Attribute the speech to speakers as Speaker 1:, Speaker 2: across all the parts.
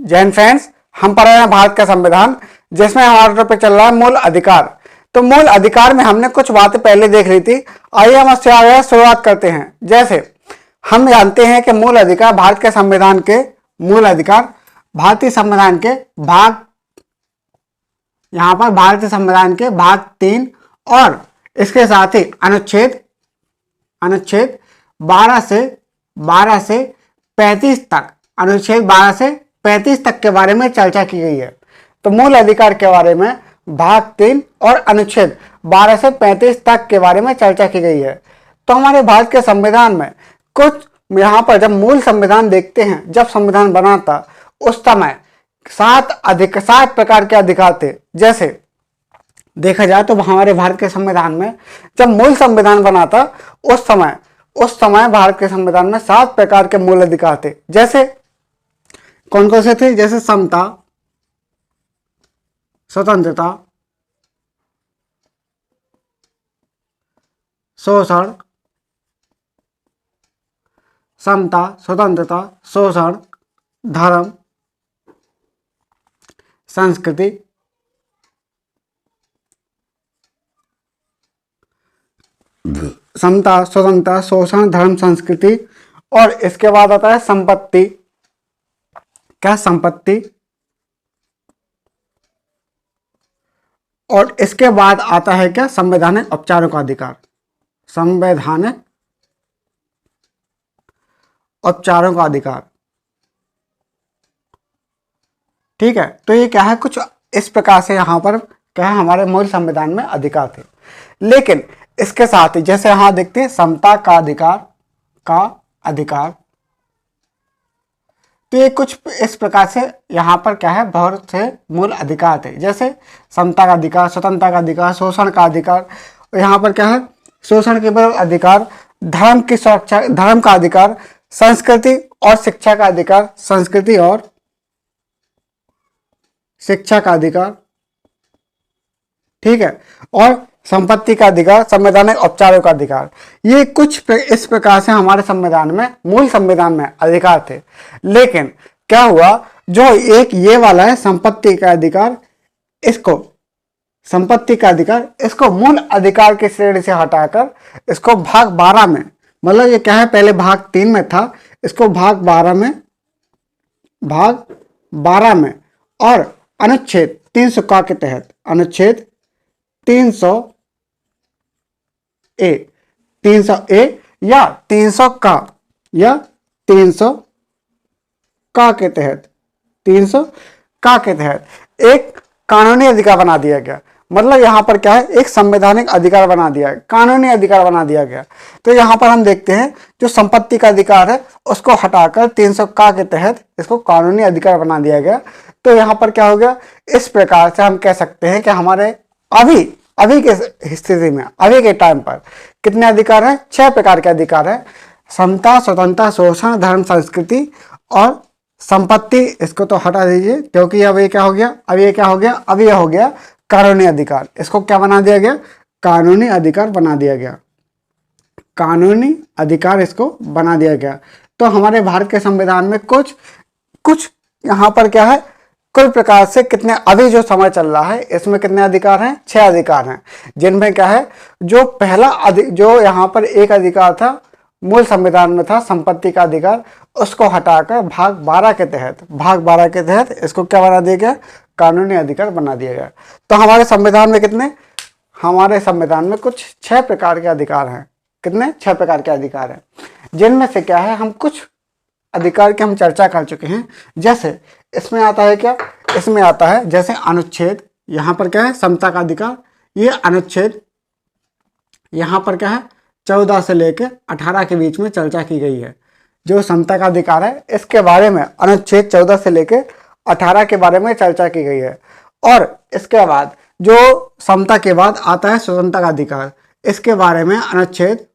Speaker 1: जय हिंद फ्रेंड्स, हम पढ़ रहे हैं भारत का संविधान, जिसमें हमारा टॉपिक चल रहा है मूल अधिकार। तो मूल अधिकार में हमने कुछ बातें पहले देख ली थी। आइए हम उससे आगे शुरुआत करते हैं। जैसे हम जानते हैं कि मूल अधिकार भारत के संविधान के मूल अधिकार भारतीय संविधान के भाग, यहां पर भारतीय संविधान के भाग 3 और इसके साथ ही अनुच्छेद 12 से 35 तक, अनुच्छेद 12 से 35 तक के बारे में चर्चा की गई है। तो मूल अधिकार के बारे में भाग 3 और अनुच्छेद 12 से 35 तक के बारे में चर्चा की गई है। तो हमारे भारत के संविधान में कुछ, यहाँ पर जब मूल संविधान देखते हैं, जब संविधान बना था उस समय 7 प्रकार के अधिकार थे। जैसे देखा जाए तो हमारे भारत के संविधान में जब मूल संविधान बना था उस समय भारत के संविधान में 7 प्रकार के मूल अधिकार थे। जैसे कौन कौन से थे? जैसे समता, स्वतंत्रता, शोषण, समता, स्वतंत्रता, शोषण, धर्म, संस्कृति, समता, स्वतंत्रता, शोषण, धर्म, संस्कृति। और इसके बाद आता है संपत्ति। क्या? संपत्ति। और इसके बाद आता है क्या? संवैधानिक उपचारों का अधिकार। संवैधानिक उपचारों का अधिकार। ठीक है, तो ये क्या है? कुछ इस प्रकार से यहां पर क्या है, हमारे मूल संविधान में अधिकार थे। लेकिन इसके साथ ही जैसे यहां देखते हैं समता का अधिकार, तो ये कुछ इस प्रकार से यहाँ पर क्या है, बहुत से मूल अधिकार थे। जैसे समता का अधिकार, स्वतंत्रता का अधिकार, शोषण का अधिकार। यहाँ पर क्या है? शोषण के विरुद्ध अधिकार, धर्म की सुरक्षा, धर्म का अधिकार, संस्कृति और शिक्षा का अधिकार, संस्कृति और शिक्षा का अधिकार। ठीक है, और संपत्ति का अधिकार, संवैधानिक उपचारों का अधिकार। ये कुछ इस प्रकार से हमारे संविधान में, मूल संविधान में अधिकार थे। लेकिन क्या हुआ, जो एक ये वाला है संपत्ति का अधिकार, इसको मूल अधिकार की श्रेणी से हटाकर इसको भाग 12 में, मतलब ये क्या है, पहले भाग 3 में था, इसको भाग 12 में और अनुच्छेद 300 का के तहत, अनुच्छेद 300 ए या 300 का के तहत एक कानूनी अधिकार बना दिया गया। मतलब यहां पर क्या है, एक संवैधानिक अधिकार बना दिया है, कानूनी अधिकार बना दिया गया। तो यहां पर हम देखते हैं जो संपत्ति का अधिकार है उसको हटाकर 300 का के तहत इसको कानूनी अधिकार बना दिया गया। तो यहां पर क्या हो गया, इस प्रकार से हम कह सकते हैं कि हमारे अभी के स्थिति में, अभी के टाइम पर कितने अधिकार हैं? 6 प्रकार के अधिकार हैं। समता, स्वतंत्रता, शोषण, धर्म, संस्कृति और संपत्ति। इसको तो हटा दीजिए क्योंकि अब ये क्या हो गया, अब ये हो गया कानूनी अधिकार। इसको क्या बना दिया गया? कानूनी अधिकार बना दिया गया। कानूनी अधिकार इसको बना दिया गया। तो हमारे भारत के संविधान में कुछ यहाँ पर क्या है, कुल प्रकार से कितने, अभी जो समय चल रहा है इसमें कितने अधिकार हैं? 6 अधिकार हैं, जिनमें क्या है, जो पहला जो यहाँ पर एक अधिकार था मूल संविधान में था, संपत्ति का अधिकार, उसको हटाकर भाग 12 के तहत इसको क्या बना दिया गया? कानूनी अधिकार बना दिया गया। तो हमारे संविधान में हमारे संविधान में कुछ 6 प्रकार के अधिकार हैं। कितने? 6 प्रकार के अधिकार हैं, जिनमें से क्या है, हम कुछ अधिकार की हम चर्चा कर चुके हैं। जैसे इसमें आता है क्या, इसमें आता है जैसे अनुच्छेद, यहाँ पर क्या है, समता का अधिकार। ये अनुच्छेद यहाँ पर क्या है, 14 से लेकर 18 के बीच में चर्चा की गई है। जो समता का अधिकार है इसके बारे में अनुच्छेद 14 से लेकर 18 के बारे में चर्चा की गई है। और इसके बाद जो समता के बाद आता है स्वतंत्रता का अधिकार, इसके बारे में अनुच्छेद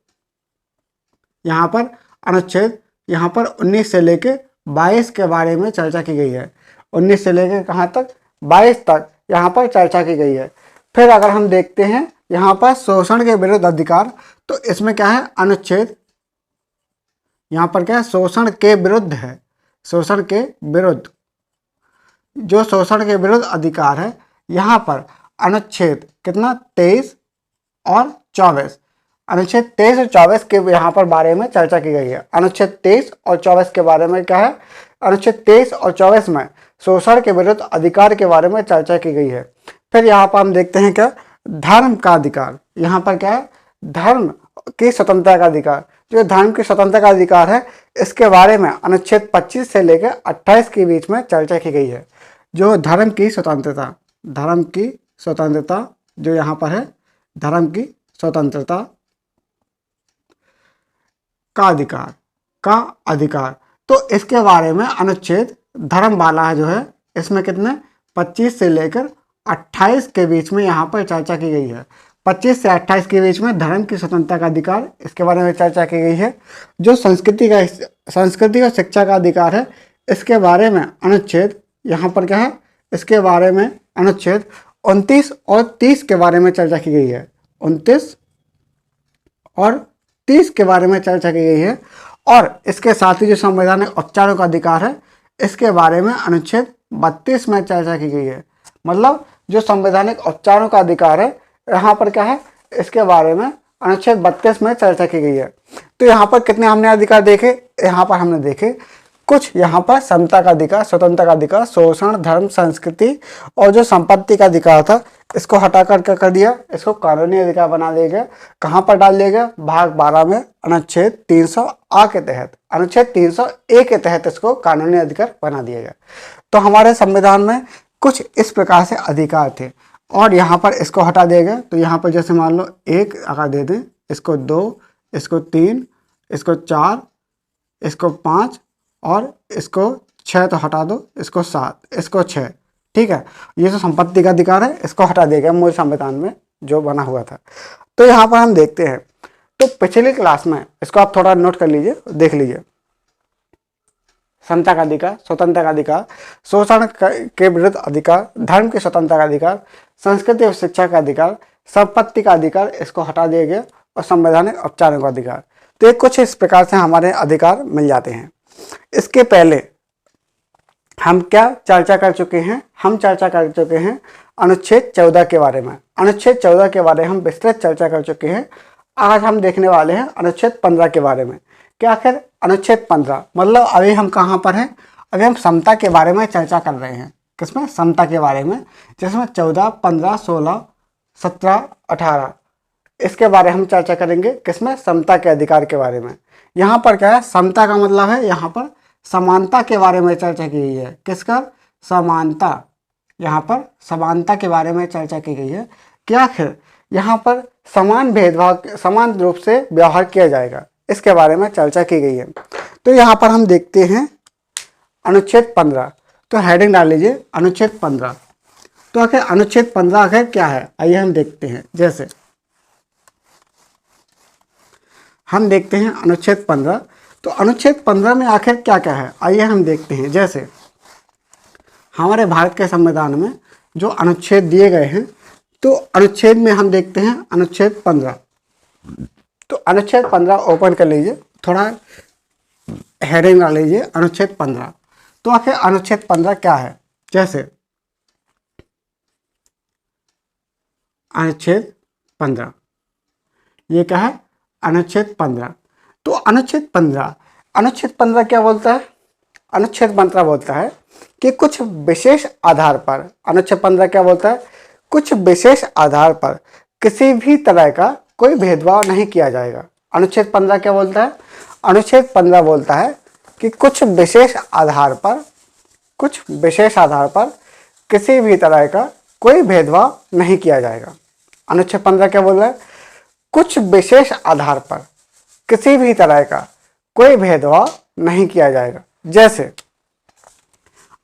Speaker 1: यहाँ पर 19 से लेकर 22 के बारे में चर्चा की गई है। 19 से लेकर कहाँ तक? 22 तक यहाँ पर चर्चा की गई है। फिर अगर हम देखते हैं यहाँ पर शोषण के विरुद्ध अधिकार, तो इसमें क्या है, अनुच्छेद यहाँ पर क्या है, शोषण के विरुद्ध है, शोषण के विरुद्ध जो शोषण के विरुद्ध अधिकार है, यहाँ पर अनुच्छेद कितना 23 और 24, अनुच्छेद 23 और 24 के यहाँ पर बारे में चर्चा की गई है। अनुच्छेद 23 और 24 के बारे में क्या है, अनुच्छेद 23 और 24 में शोषण के विरुद्ध अधिकार के बारे में चर्चा की गई है। फिर यहाँ पर हम देखते हैं क्या, धर्म का अधिकार, यहाँ पर क्या है, धर्म की स्वतंत्रता का अधिकार। जो धर्म की स्वतंत्रता का अधिकार है, इसके बारे में अनुच्छेद 25 से लेकर 28 के बीच में चर्चा की गई है। जो धर्म की स्वतंत्रता, धर्म की स्वतंत्रता जो यहाँ पर है, धर्म की स्वतंत्रता का अधिकार, तो इसके बारे में अनुच्छेद धर्म वाला जो है, इसमें कितने 25 से लेकर 28 के बीच में यहाँ पर चर्चा की गई है। 25 से 28 के बीच में धर्म की स्वतंत्रता का अधिकार, इसके बारे में चर्चा की गई है। जो संस्कृति और शिक्षा का अधिकार है, इसके बारे में अनुच्छेद यहाँ पर क्या है, इसके बारे में अनुच्छेद 29 और 30 के बारे में चर्चा की गई है। 29 और 30 के बारे में चर्चा की गई है। और इसके साथ ही जो संवैधानिक उपचारों का अधिकार है, इसके बारे में अनुच्छेद 32 में चर्चा की गई है। मतलब जो संवैधानिक उपचारों का अधिकार है, यहाँ पर क्या है, इसके बारे में अनुच्छेद 32 में चर्चा की गई है। तो यहाँ पर कितने हमने अधिकार देखे, यहाँ पर हमने देखे कुछ, यहाँ पर समता का अधिकार, स्वतंत्रता का अधिकार, शोषण, धर्म, संस्कृति और जो संपत्ति का अधिकार था, इसको हटाकर क्या कर दिया, इसको कानूनी अधिकार बना दिया गया। कहाँ पर डाल दिया गया, भाग 12 में अनुच्छेद 300A के तहत, अनुच्छेद 300A के तहत इसको कानूनी अधिकार बना दिया गया। तो हमारे संविधान में कुछ इस प्रकार से अधिकार थे और यहाँ पर इसको हटा दिया गया। तो यहाँ पर जैसे मान लो 1 अगर दे दें, इसको 2, इसको 3, इसको 4, इसको 5 और इसको 6 तो हटा दो, इसको 7, इसको 6, ठीक है। ये जो संपत्ति का अधिकार है, इसको हटा दिया गया मूल संविधान में जो बना हुआ था। तो यहाँ पर हम देखते हैं, तो पिछली क्लास में इसको आप थोड़ा नोट कर लीजिए, देख लीजिए। समता का अधिकार, स्वतंत्रता का अधिकार, शोषण के विरुद्ध अधिकार, धर्म की स्वतंत्रता का अधिकार, संस्कृति और शिक्षा का अधिकार, संपत्ति का अधिकार, इसको हटा दिया गया और संवैधानिक उपचारों का अधिकार। तो ये कुछ इस प्रकार से हमारे अधिकार मिल जाते हैं। इसके पहले हम क्या चर्चा कर चुके हैं, हम चर्चा कर चुके हैं अनुच्छेद 14 के बारे में। अनुच्छेद 14 के बारे में हम विस्तृत चर्चा कर चुके हैं। आज हम देखने वाले हैं अनुच्छेद 15 के बारे में। क्या आखिर अनुच्छेद 15 मतलब अभी हम कहाँ पर हैं, अभी हम समता के बारे में चर्चा कर रहे हैं। किसमें, समता के बारे में, जिसमें 14, 15, 16, 17, 18 इसके बारे हम चर्चा करेंगे। किसमें, समता के अधिकार के बारे में। यहाँ पर क्या है, समता का मतलब है यहाँ पर समानता के बारे में चर्चा की गई है। किसका, समानता, यहाँ पर समानता के बारे में चर्चा की गई है कि आखिर यहाँ पर समान भेदभाव, समान रूप से व्यवहार किया जाएगा, इसके बारे में चर्चा की गई है। तो यहाँ पर हम देखते हैं अनुच्छेद 15, तो हेडिंग डाल लीजिए अनुच्छेद 15। तो आखिर अनुच्छेद 15 आखिर क्या है, आइए हम देखते हैं। जैसे हम देखते हैं अनुच्छेद 15, तो अनुच्छेद 15 में आखिर क्या क्या है, आइए हम देखते हैं। जैसे हमारे भारत के संविधान में जो अनुच्छेद दिए गए हैं, तो अनुच्छेद में हम देखते हैं अनुच्छेद 15। तो अनुच्छेद 15 ओपन कर लीजिए, थोड़ा हेडिंग डाल लीजिए अनुच्छेद 15। तो आखिर अनुच्छेद 15 क्या है, जैसे अनुच्छेद 15 ये क्या है, अनुच्छेद 15। तो अनुच्छेद 15 क्या बोलता है, अनुच्छेद 15 बोलता है कि कुछ विशेष आधार पर, अनुच्छेद 15 क्या बोलता है, कुछ विशेष आधार पर किसी भी तरह का कोई भेदभाव नहीं किया जाएगा। अनुच्छेद 15 क्या बोलता है, अनुच्छेद 15 बोलता है कि कुछ विशेष आधार पर, कुछ विशेष आधार पर किसी भी तरह का कोई भेदभाव नहीं किया जाएगा। अनुच्छेद 15 क्या बोल रहा है, कुछ विशेष आधार पर किसी भी तरह का कोई भेदभाव नहीं किया जाएगा। जैसे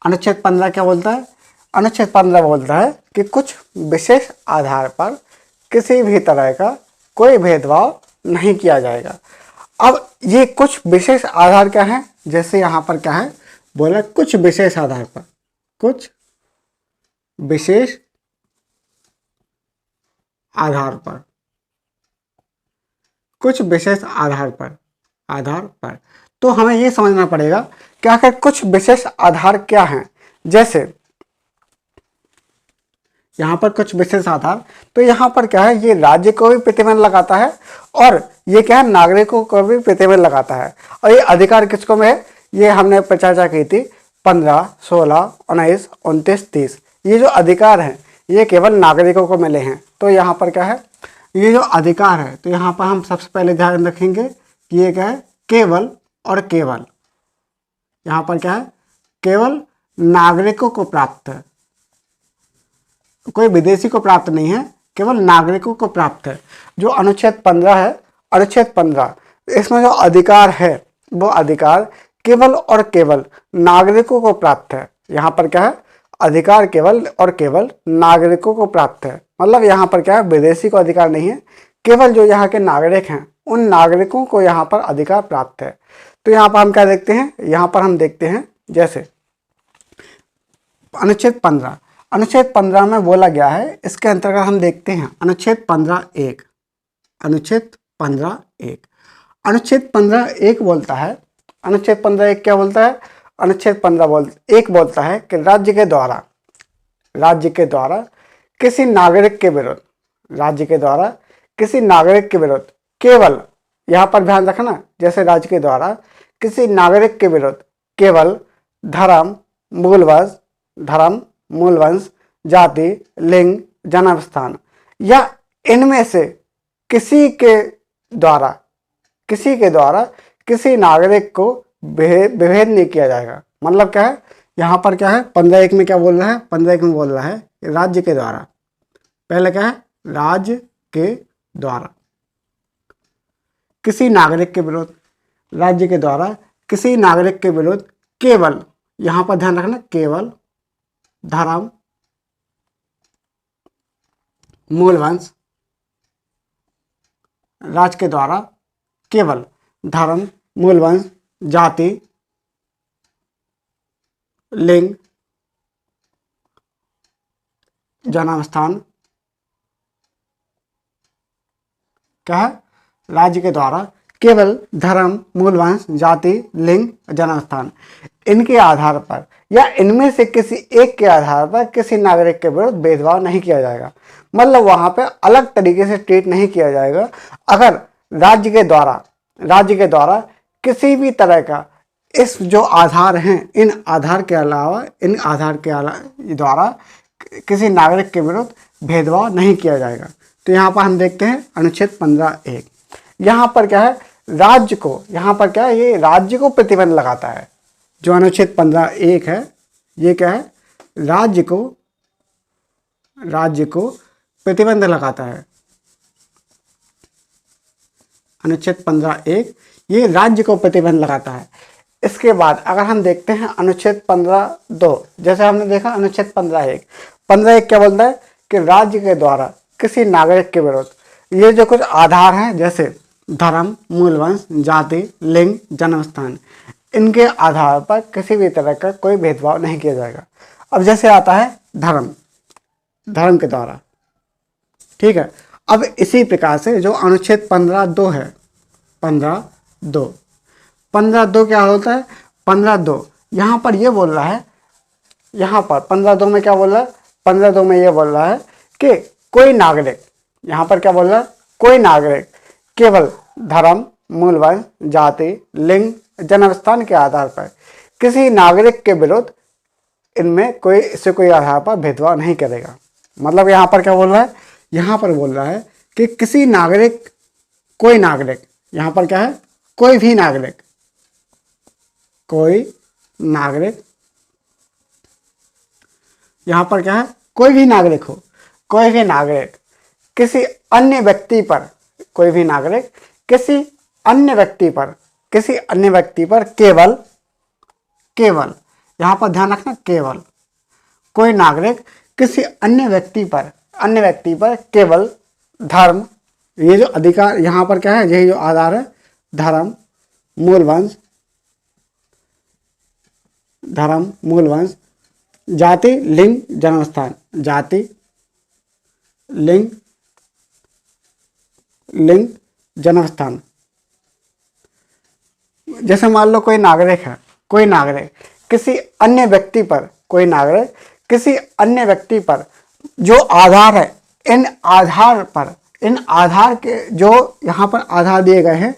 Speaker 1: अनुच्छेद 15 क्या बोलता है, अनुच्छेद 15 बोलता है कि कुछ विशेष आधार पर किसी भी तरह का कोई भेदभाव नहीं किया जाएगा। अब ये कुछ विशेष आधार क्या है, जैसे यहाँ पर क्या है, बोला कुछ विशेष आधार पर, कुछ विशेष आधार पर, कुछ विशेष आधार पर। तो हमें ये समझना पड़ेगा कि आखिर कुछ विशेष आधार क्या हैं। जैसे यहाँ पर कुछ विशेष आधार, तो यहाँ पर क्या है, ये राज्य को भी प्रतिबंध लगाता है और ये क्या है, नागरिकों को भी प्रतिबंध लगाता है। और ये अधिकार किसको में है, ये हमने चर्चा की थी 15, 16, 19, 29, 30। ये जो अधिकार हैं ये केवल नागरिकों को मिले हैं। तो यहाँ पर क्या है, ये जो अधिकार है, तो यहाँ पर हम सबसे पहले ध्यान रखेंगे कि ये क्या है, केवल और केवल। यहाँ पर क्या है, केवल नागरिकों को प्राप्त है, कोई विदेशी को प्राप्त नहीं है, केवल नागरिकों को प्राप्त है। जो अनुच्छेद 15 है, अनुच्छेद 15 इसमें जो अधिकार है वो अधिकार केवल और केवल नागरिकों को प्राप्त है। यहाँ पर क्या है, अधिकार केवल और केवल नागरिकों को प्राप्त है। मतलब यहाँ पर क्या है, विदेशी को अधिकार नहीं है, केवल जो यहाँ के नागरिक हैं उन नागरिकों को यहाँ पर अधिकार प्राप्त है। तो यहाँ पर हम क्या देखते हैं, यहाँ पर हम देखते हैं जैसे अनुच्छेद 15, अनुच्छेद 15 में बोला गया है, इसके अंतर्गत हम देखते हैं अनुच्छेद 15(1), अनुच्छेद 15(1), अनुच्छेद 15(1) बोलता है, अनुच्छेद 15(1) क्या बोलता है, अनुच्छेद 15(1) बोलता है कि राज्य के द्वारा किसी नागरिक के विरुद्ध, राज्य के द्वारा किसी नागरिक के विरुद्ध केवल, यहाँ पर ध्यान रखना, जैसे राज्य के द्वारा किसी नागरिक के विरुद्ध केवल धर्म, मूलवंश, जाति, लिंग, जन्म स्थान या इनमें से किसी के द्वारा किसी नागरिक को विभेद नहीं किया जाएगा। मतलब क्या है, यहाँ पर क्या है, 15(1) में क्या बोल रहा है, 15(1) में बोल रहा है राज्य के द्वारा, पहले क्या है, राज्य के द्वारा किसी नागरिक के विरुद्ध, राज्य के द्वारा किसी नागरिक के विरुद्ध केवल, यहाँ पर ध्यान रखना, केवल धर्म, मूलवंश, राज्य के द्वारा केवल धर्म, मूलवंश, जाति, लिंग, जन्म स्थान, क्या है, राज्य के द्वारा केवल धर्म, मूलवंश, जाति, लिंग, जन्म स्थान, इनके आधार पर या इनमें से किसी एक के आधार पर किसी नागरिक के विरुद्ध भेदभाव नहीं किया जाएगा। मतलब वहां पे अलग तरीके से ट्रीट नहीं किया जाएगा। अगर राज्य के द्वारा किसी भी तरह का इस जो आधार हैं, इन आधार के द्वारा किसी नागरिक के विरुद्ध भेदभाव नहीं किया जाएगा। तो यहाँ पर हम देखते हैं अनुच्छेद 15(1), यहाँ पर क्या है, राज्य को, यहाँ पर क्या है, ये राज्य को प्रतिबंध लगाता है। जो अनुच्छेद 15(1) है ये क्या है, राज्य को प्रतिबंध लगाता है। अनुच्छेद 15(1) ये राज्य को प्रतिबंध लगाता है। इसके बाद अगर हम देखते हैं अनुच्छेद 15(2), जैसे हमने देखा अनुच्छेद 15(1), 15(1) क्या बोलता है कि राज्य के द्वारा किसी नागरिक के विरुद्ध ये जो कुछ आधार हैं, जैसे धर्म, मूलवंश, जाति, लिंग, जन्म स्थान, इनके आधार पर किसी भी तरह का कोई भेदभाव नहीं किया जाएगा। अब जैसे आता है धर्म के द्वारा, ठीक है। अब इसी प्रकार से जो अनुच्छेद 15(2) है, 15(2) क्या होता है, 15(2) यहाँ पर ये बोल रहा है, यहाँ पर 15(2) में क्या बोल रहा है, 15(2) में ये बोल रहा है कि कोई नागरिक, यहाँ पर क्या बोल रहा है, कोई नागरिक केवल धर्म, मूलवंश, जाति, लिंग, जन्म स्थान के आधार पर किसी नागरिक के विरुद्ध इनमें कोई आधार पर भेदभाव नहीं करेगा। मतलब यहाँ पर क्या बोल रहा है, यहाँ पर बोल रहा है कि किसी नागरिक, कोई नागरिक, यहाँ पर क्या है, कोई भी नागरिक, यहाँ पर क्या है, कोई भी नागरिक हो, कोई भी नागरिक किसी अन्य व्यक्ति पर, कोई भी नागरिक किसी अन्य व्यक्ति पर केवल, यहाँ पर ध्यान रखना, केवल कोई नागरिक किसी अन्य व्यक्ति पर केवल धर्म, ये जो अधिकार यहाँ पर क्या है, यही जो आधार है, धर्म, मूलवंश, जाति, लिंग, जन्म स्थान, जाति, लिंग, जन्म स्थान। जैसे मान लो कोई नागरिक किसी अन्य व्यक्ति पर जो आधार है, इन आधार के जो यहाँ पर आधार दिए गए हैं,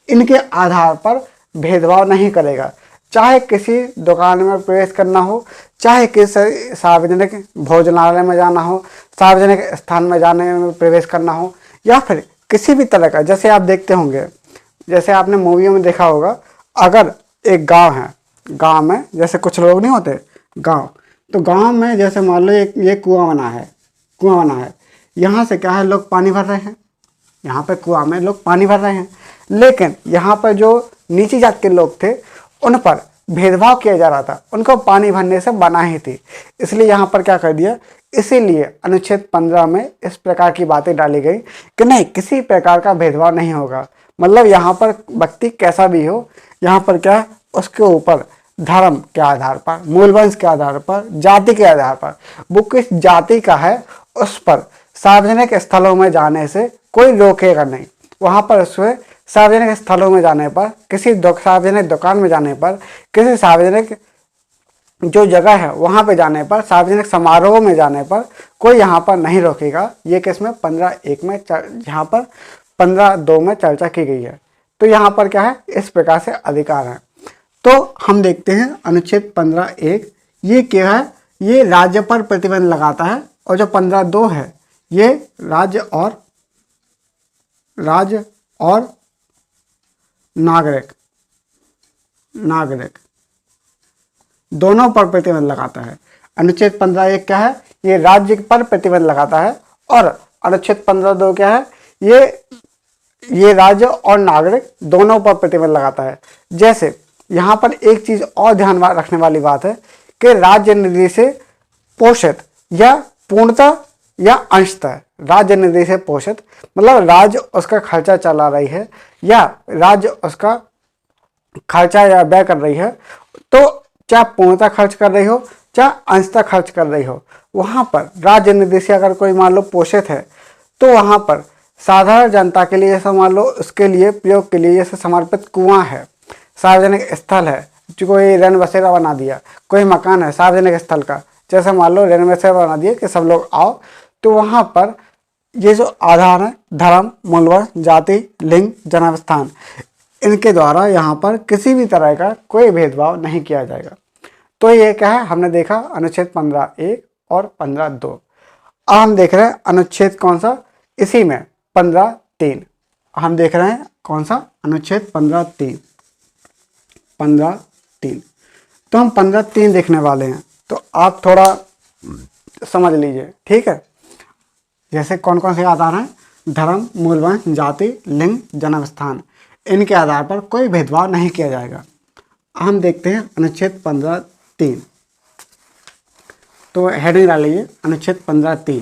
Speaker 1: इनके आधार पर भेदभाव नहीं करेगा। चाहे किसी दुकान में प्रवेश करना हो, चाहे किसी सार्वजनिक भोजनालय में जाना हो, सार्वजनिक स्थान में जाने में प्रवेश करना हो, या फिर किसी भी तरह का, जैसे आप देखते होंगे, जैसे आपने मूवियों में देखा होगा, अगर एक गांव है, गांव में जैसे कुछ लोग नहीं होते गांव, तो गांव में जैसे मान लो ये कुआं बना है, यहाँ से क्या है, लोग पानी भर रहे हैं, यहाँ पे कुआं में लोग पानी भर रहे हैं, लेकिन यहाँ पर जो नीची जात के लोग थे उन पर भेदभाव किया जा रहा था, उनको पानी भरने से मनाही थी। इसलिए यहाँ पर क्या कर दिया, इसीलिए अनुच्छेद 15 में इस प्रकार की बातें डाली गई कि नहीं, किसी प्रकार का भेदभाव नहीं होगा। मतलब यहाँ पर व्यक्ति कैसा भी हो, यहाँ पर क्या है, उसके ऊपर धर्म के आधार पर, मूलवंश के आधार पर, जाति के आधार पर, वो किस जाति का है, उस पर सार्वजनिक स्थलों में जाने से कोई रोकेगा नहीं। वहाँ पर उसमें सार्वजनिक स्थलों में जाने पर, किसी सार्वजनिक दुकान में जाने पर, किसी सार्वजनिक जो जगह है वहाँ पे जाने पर, सार्वजनिक समारोह में जाने पर कोई यहाँ पर नहीं रोकेगा। ये किसमें 15(1) में, यहाँ पर 15(2) में चर्चा की गई है। तो यहाँ पर क्या है, इस प्रकार से अधिकार है। तो हम देखते हैं अनुच्छेद 15(1) ये क्या है, ये राज्य पर प्रतिबंध लगाता है, और जो 15(2) है ये राज्य और नागरिक दोनों पर प्रतिबंध लगाता है। अनुच्छेद 15(1) क्या है, ये राज्य पर प्रतिबंध लगाता है, और अनुच्छेद 15(2) क्या है, ये राज्य और नागरिक दोनों पर प्रतिबंध लगाता है। जैसे यहाँ पर एक चीज और ध्यान रखने वाली बात है कि राज्य निधि से पोषित या पूर्णतः या अंशतः, राज्य निधि से पोषित मतलब राज्य उसका खर्चा चला रही है, या राज्य उसका खर्चा या व्यय कर रही है, तो चाहे पूर्णतः खर्च कर रही हो चाहे अंशतः खर्च कर रही हो, वहाँ पर राज्य निधि से अगर कोई मान लो पोषित है, तो वहाँ पर साधारण जनता के लिए, जैसा मान लो उसके लिए प्रयोग के लिए जैसे समर्पित कुआं है, सार्वजनिक स्थल है, जो कोई रैन बसेरा बना दिया, कोई मकान है सार्वजनिक स्थल का, जैसे मान लो रैन बसेरा बना दिया कि सब लोग आओ, तो वहाँ पर ये जो आधार है, धर्म, मूलवंश, जाति, लिंग, जन्मस्थान, इनके द्वारा यहाँ पर किसी भी तरह का कोई भेदभाव नहीं किया जाएगा। तो ये क्या है, हमने देखा अनुच्छेद 15(1) और 15(2। अब हम देख रहे हैं अनुच्छेद कौन सा, इसी में 15(3 हम देख रहे हैं, कौन सा अनुच्छेद 15(3। तो हम 15(3 देखने वाले हैं, तो आप थोड़ा समझ लीजिए, ठीक है। जैसे कौन कौन से आधार हैं, धर्म, मूलवंश, जाति, लिंग, जन्मस्थान, इनके आधार पर कोई भेदभाव नहीं किया जाएगा। हम देखते हैं अनुच्छेद 15(3। तो हेडिंग डाल लीजिए अनुच्छेद 15(3।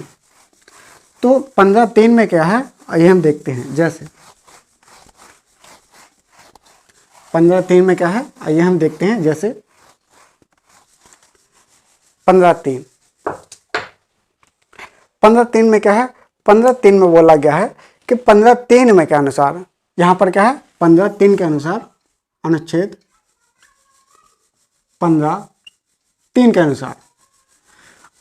Speaker 1: तो 15(3) में क्या है, आइए हम देखते हैं। जैसे 15(3) में क्या है, आइए हम देखते हैं। जैसे 15(3 में क्या है, 15(3 में बोला गया है कि 15(3) में के अनुसार, यहाँ पर क्या है, 15(3) के अनुसार, अनुच्छेद 15(3) के अनुसार,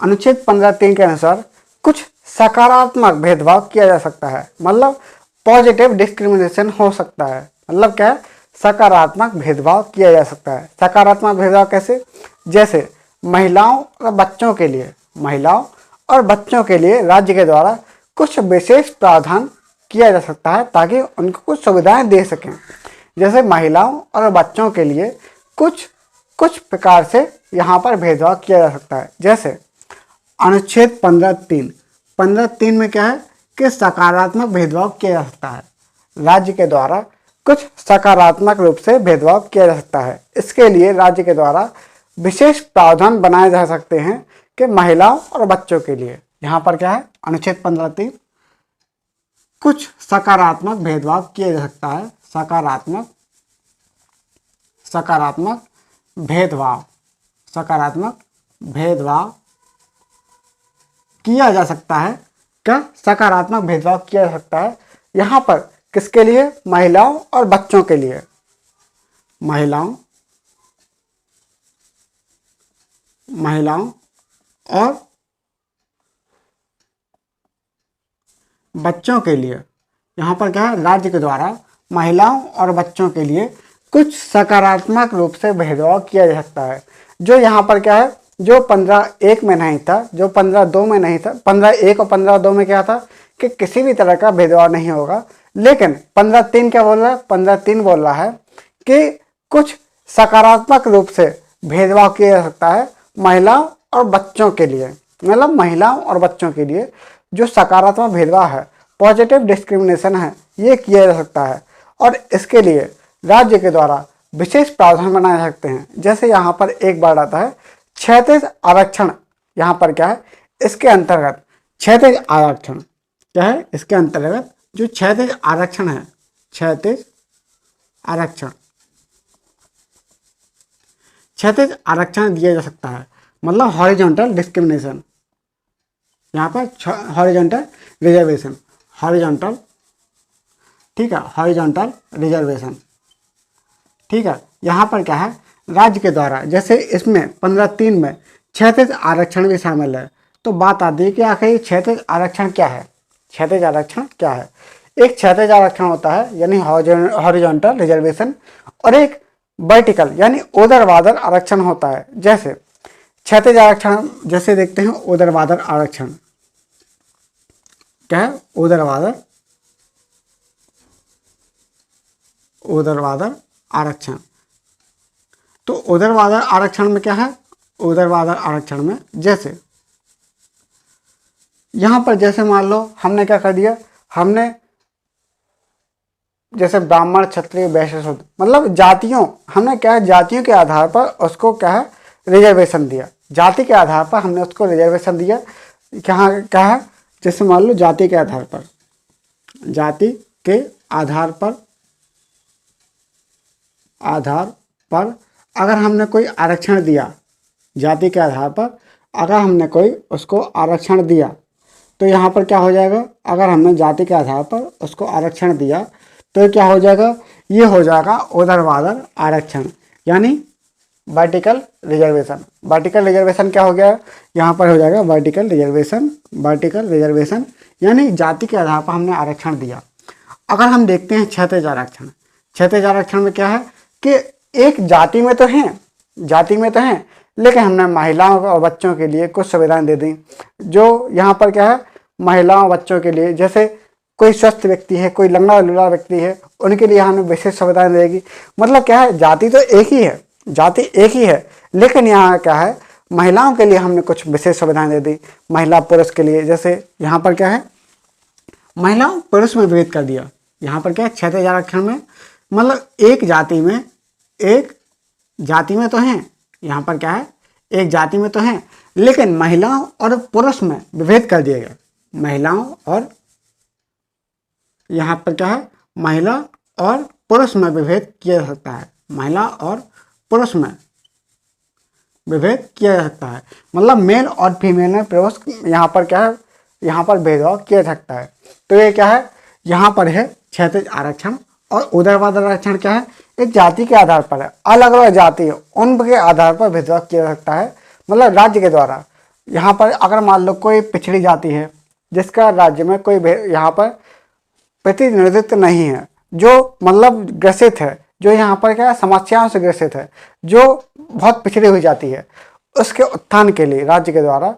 Speaker 1: अनुच्छेद 15(3) के अनुसार कुछ सकारात्मक भेदभाव किया जा सकता है, मतलब पॉजिटिव डिस्क्रिमिनेशन हो सकता है। मतलब क्या है, सकारात्मक भेदभाव किया जा सकता है। सकारात्मक भेदभाव कैसे, जैसे महिलाओं और बच्चों के लिए राज्य के द्वारा कुछ विशेष प्रावधान किया जा सकता है, ताकि उनको कुछ सुविधाएं दे सकें। जैसे महिलाओं और बच्चों के लिए कुछ प्रकार से यहाँ पर भेदभाव किया जा सकता है। जैसे अनुच्छेद 15(3 में क्या है कि सकारात्मक भेदभाव किया जा सकता है, राज्य के द्वारा कुछ सकारात्मक रूप से भेदभाव किया जा सकता है। इसके लिए राज्य के द्वारा विशेष प्रावधान बनाए जा सकते हैं कि महिलाओं और बच्चों के लिए, यहाँ पर क्या है, अनुच्छेद 15(3 कुछ सकारात्मक भेदभाव किया जा सकता है। सकारात्मक भेदभाव किया जा सकता है। क्या सकारात्मक भेदभाव किया जा सकता है, यहाँ पर किसके लिए, महिलाओं और बच्चों के लिए, महिलाओं और बच्चों के लिए यहाँ पर क्या है, राज्य के द्वारा महिलाओं और बच्चों के लिए कुछ सकारात्मक रूप से भेदभाव किया जा सकता है। जो यहाँ पर क्या है, जो 15(1) में नहीं था, जो 15(2) में नहीं था, 15(1) और 15(2) में क्या था कि किसी भी तरह का भेदभाव नहीं होगा। लेकिन 15(3) क्या बोल रहा है, 15(3) बोल रहा है कि कुछ सकारात्मक रूप से भेदभाव किया जा सकता है महिलाओं और बच्चों के लिए। मतलब महिलाओं और बच्चों के लिए जो सकारात्मक भेदभाव है, पॉजिटिव डिस्क्रिमिनेशन है, ये किया जा सकता है। और इसके लिए राज्य के द्वारा विशेष प्रावधान बनाए जा सकते हैं। जैसे यहाँ पर एक बार आता है क्षैतिज आरक्षण। यहाँ पर क्या है, इसके अंतर्गत क्षैतिज आरक्षण क्या है, इसके अंतर्गत जो क्षैतिज आरक्षण है, क्षैतिज आरक्षण, क्षैतिज आरक्षण दिया जा सकता है। मतलब हॉरिजॉन्टल डिस्क्रिमिनेशन, यहाँ पर हॉरिजॉन्टल रिजर्वेशन, हॉरिजॉन्टल, ठीक है, हॉरिजॉन्टल रिजर्वेशन, ठीक है। यहाँ पर क्या है, राज्य के द्वारा, जैसे इसमें 15(3) में क्षैतिज आरक्षण भी शामिल है। तो बात आती है कि आखिर क्षैतिज आरक्षण क्या है। क्षैतिज आरक्षण क्या है? एक क्षैतिज आरक्षण होता है यानी हॉरिजॉन्टल रिजर्वेशन, और एक वर्टिकल यानी ऊर्ध्वाधर आरक्षण होता है। जैसे क्षैतिज आरक्षण जैसे देखते हैं, ऊर्ध्वाधर आरक्षण क्या है, ऊर्ध्वाधर आरक्षण। तो ऊर्ध्वाधर आरक्षण में क्या है, ऊर्ध्वाधर आरक्षण में जैसे यहाँ पर जैसे मान लो हमने क्या कर दिया, हमने जैसे ब्राह्मण, क्षत्रिय, वैश्य, शूद्र, मतलब जातियों, हमने क्या है, जातियों के आधार पर उसको क्या है, रिजर्वेशन दिया। जाति के आधार पर हमने उसको रिजर्वेशन दिया। क्या है, जैसे मान लो जाति के आधार पर, जाति के आधार पर अगर हमने कोई आरक्षण दिया, जाति के आधार पर अगर हमने कोई उसको आरक्षण दिया, तो यहाँ पर क्या हो जाएगा, अगर हमने जाति के आधार पर उसको आरक्षण दिया तो क्या हो जाएगा, ये हो जाएगा ऊर्ध्वाधर आरक्षण यानी वर्टिकल रिजर्वेशन। वर्टिकल रिजर्वेशन क्या हो गया, यहाँ पर हो जाएगा वर्टिकल रिजर्वेशन। वर्टिकल रिजर्वेशन यानी जाति के आधार पर हमने आरक्षण दिया। अगर हम देखते हैं क्षैतिज आरक्षण, क्षैतिज आरक्षण में क्या है कि एक जाति में तो हैं, लेकिन हमने महिलाओं और बच्चों के लिए कुछ सुविधाएं दे दी। जो यहाँ पर क्या है, महिलाओं बच्चों के लिए, जैसे कोई स्वस्थ व्यक्ति है, कोई लंगड़ा लूला व्यक्ति है, उनके लिए हमें विशेष सुविधाएं देगी। मतलब क्या है, जाति तो एक ही है, लेकिन यहाँ क्या है, महिलाओं के लिए हमने कुछ विशेष सुविधाएं दे दी। महिला पुरुष के लिए, जैसे यहाँ पर क्या है, महिलाओं पुरुष में भेद कर दिया। यहाँ पर क्या है, क्षैतिज आरक्षण में मतलब एक जाति में तो हैं, यहाँ पर क्या है, एक जाति में तो हैं, लेकिन महिलाओं और पुरुष में विभेद कर दिया गया। महिलाओं और यहाँ पर क्या है, महिला और पुरुष में विभेद किया जा सकता है। महिला और पुरुष में विभेद किया जा सकता है। मतलब मेल और फीमेल में प्रवेश, यहाँ पर क्या है, यहाँ पर भेदभाव किया जा सकता है। तो ये क्या है, यहाँ पर है क्षैतिज आरक्षण। और ऊर्ध्वाधर आरक्षण क्या है, एक जाति के आधार पर है, अलग अलग जाति है उनके आधार पर भेदभाव किया जा सकता है, मतलब राज्य के द्वारा। यहाँ पर अगर मान लो कोई पिछड़ी जाति है जिसका राज्य में कोई यहाँ पर प्रतिनिधित्व नहीं है, जो मतलब ग्रसित है, जो यहाँ पर क्या समस्याओं से ग्रसित है, जो बहुत पिछड़ी हुई जाती है, उसके उत्थान के लिए राज्य के द्वारा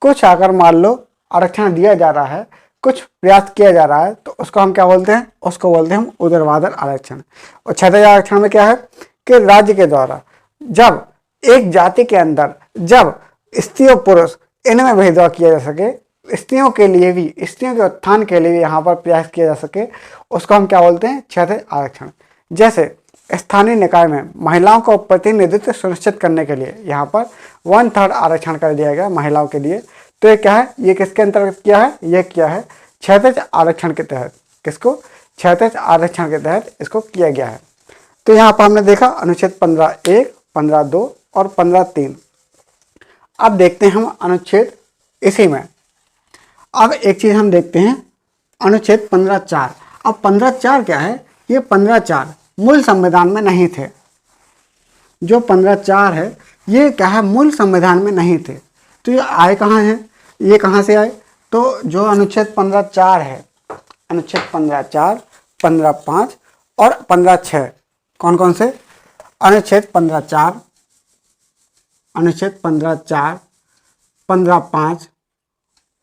Speaker 1: कुछ अगर मान लो आरक्षण दिया जा रहा है, कुछ प्रयास किया जा रहा है, तो उसको हम क्या बोलते हैं, उसको बोलते हैं हम ऊर्ध्वाधर आरक्षण। और क्षैतिज आरक्षण में क्या है कि राज्य के द्वारा जब एक जाति के अंदर जब स्त्री और पुरुष इनमें भेदभाव किया जा सके, स्त्रियों के लिए भी, स्त्रियों के उत्थान के लिए भी यहाँ पर प्रयास किया जा सके, उसको हम क्या बोलते हैं, क्षैतिज आरक्षण। जैसे स्थानीय निकाय में महिलाओं को प्रतिनिधित्व सुनिश्चित करने के लिए यहाँ पर 1/3 आरक्षण कर दिया गया महिलाओं के लिए। तो ये क्या है, ये किसके अंतर्गत किया है, ये किया है क्षैतिज आरक्षण के तहत। किसको, क्षैतिज आरक्षण के तहत इसको किया गया है। तो यहाँ पर हमने देखा अनुच्छेद 15(1), 15(2) और 15(3). अब देखते हैं हम अनुच्छेद इसी में। अब एक चीज़ हम देखते हैं अनुच्छेद 15(4). अब 15(4) क्या है, ये 15(4) मूल संविधान में नहीं थे। जो 15(4) है ये क्या है, मूल संविधान में नहीं थे। तो ये आए कहाँ हैं, ये कहाँ से आए, तो जो अनुच्छेद 15(4) है अनुच्छेद 15(4), 15(5) और 15(6). कौन कौन से? अनुच्छेद 15(4), अनुच्छेद 15(4), 15(5),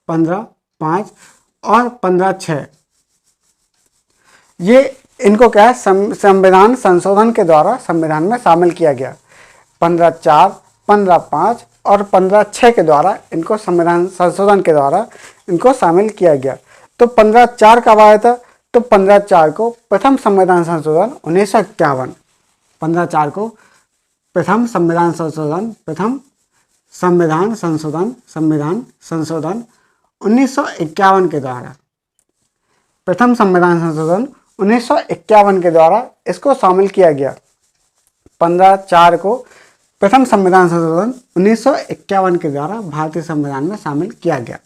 Speaker 1: 15(5) और 15(6). ये इनको क्या है, संविधान संशोधन के द्वारा संविधान में शामिल किया गया। 15(4), 15(5) और 15(6) के द्वारा इनको संविधान संशोधन के द्वारा इनको शामिल किया गया। तो 15(4) कब आया था? तो 15(4) को प्रथम संविधान संशोधन 1951, 15(4) को प्रथम संविधान संशोधन 1951 के द्वारा, प्रथम संविधान संशोधन 1951 के द्वारा इसको शामिल किया गया। 15(4) को प्रथम संविधान संशोधन 1951 के द्वारा भारतीय संविधान में शामिल किया गया।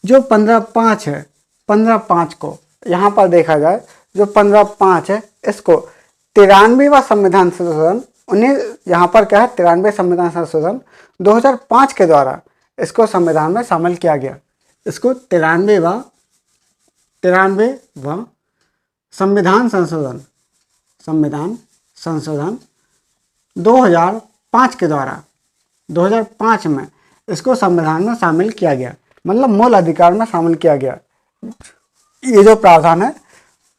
Speaker 1: जो 15(5) है, 15(5) को यहाँ पर देखा जाए, जो 15(5) है इसको 93वां संविधान संशोधन यहाँ पर क्या है, 93 संविधान संशोधन 2005 के द्वारा इसको संविधान में शामिल किया गया। इसको 93वां संविधान संशोधन 2005 के द्वारा 2005 में इसको संविधान में शामिल किया गया, मतलब मूल अधिकार में शामिल किया गया। ये जो प्रावधान है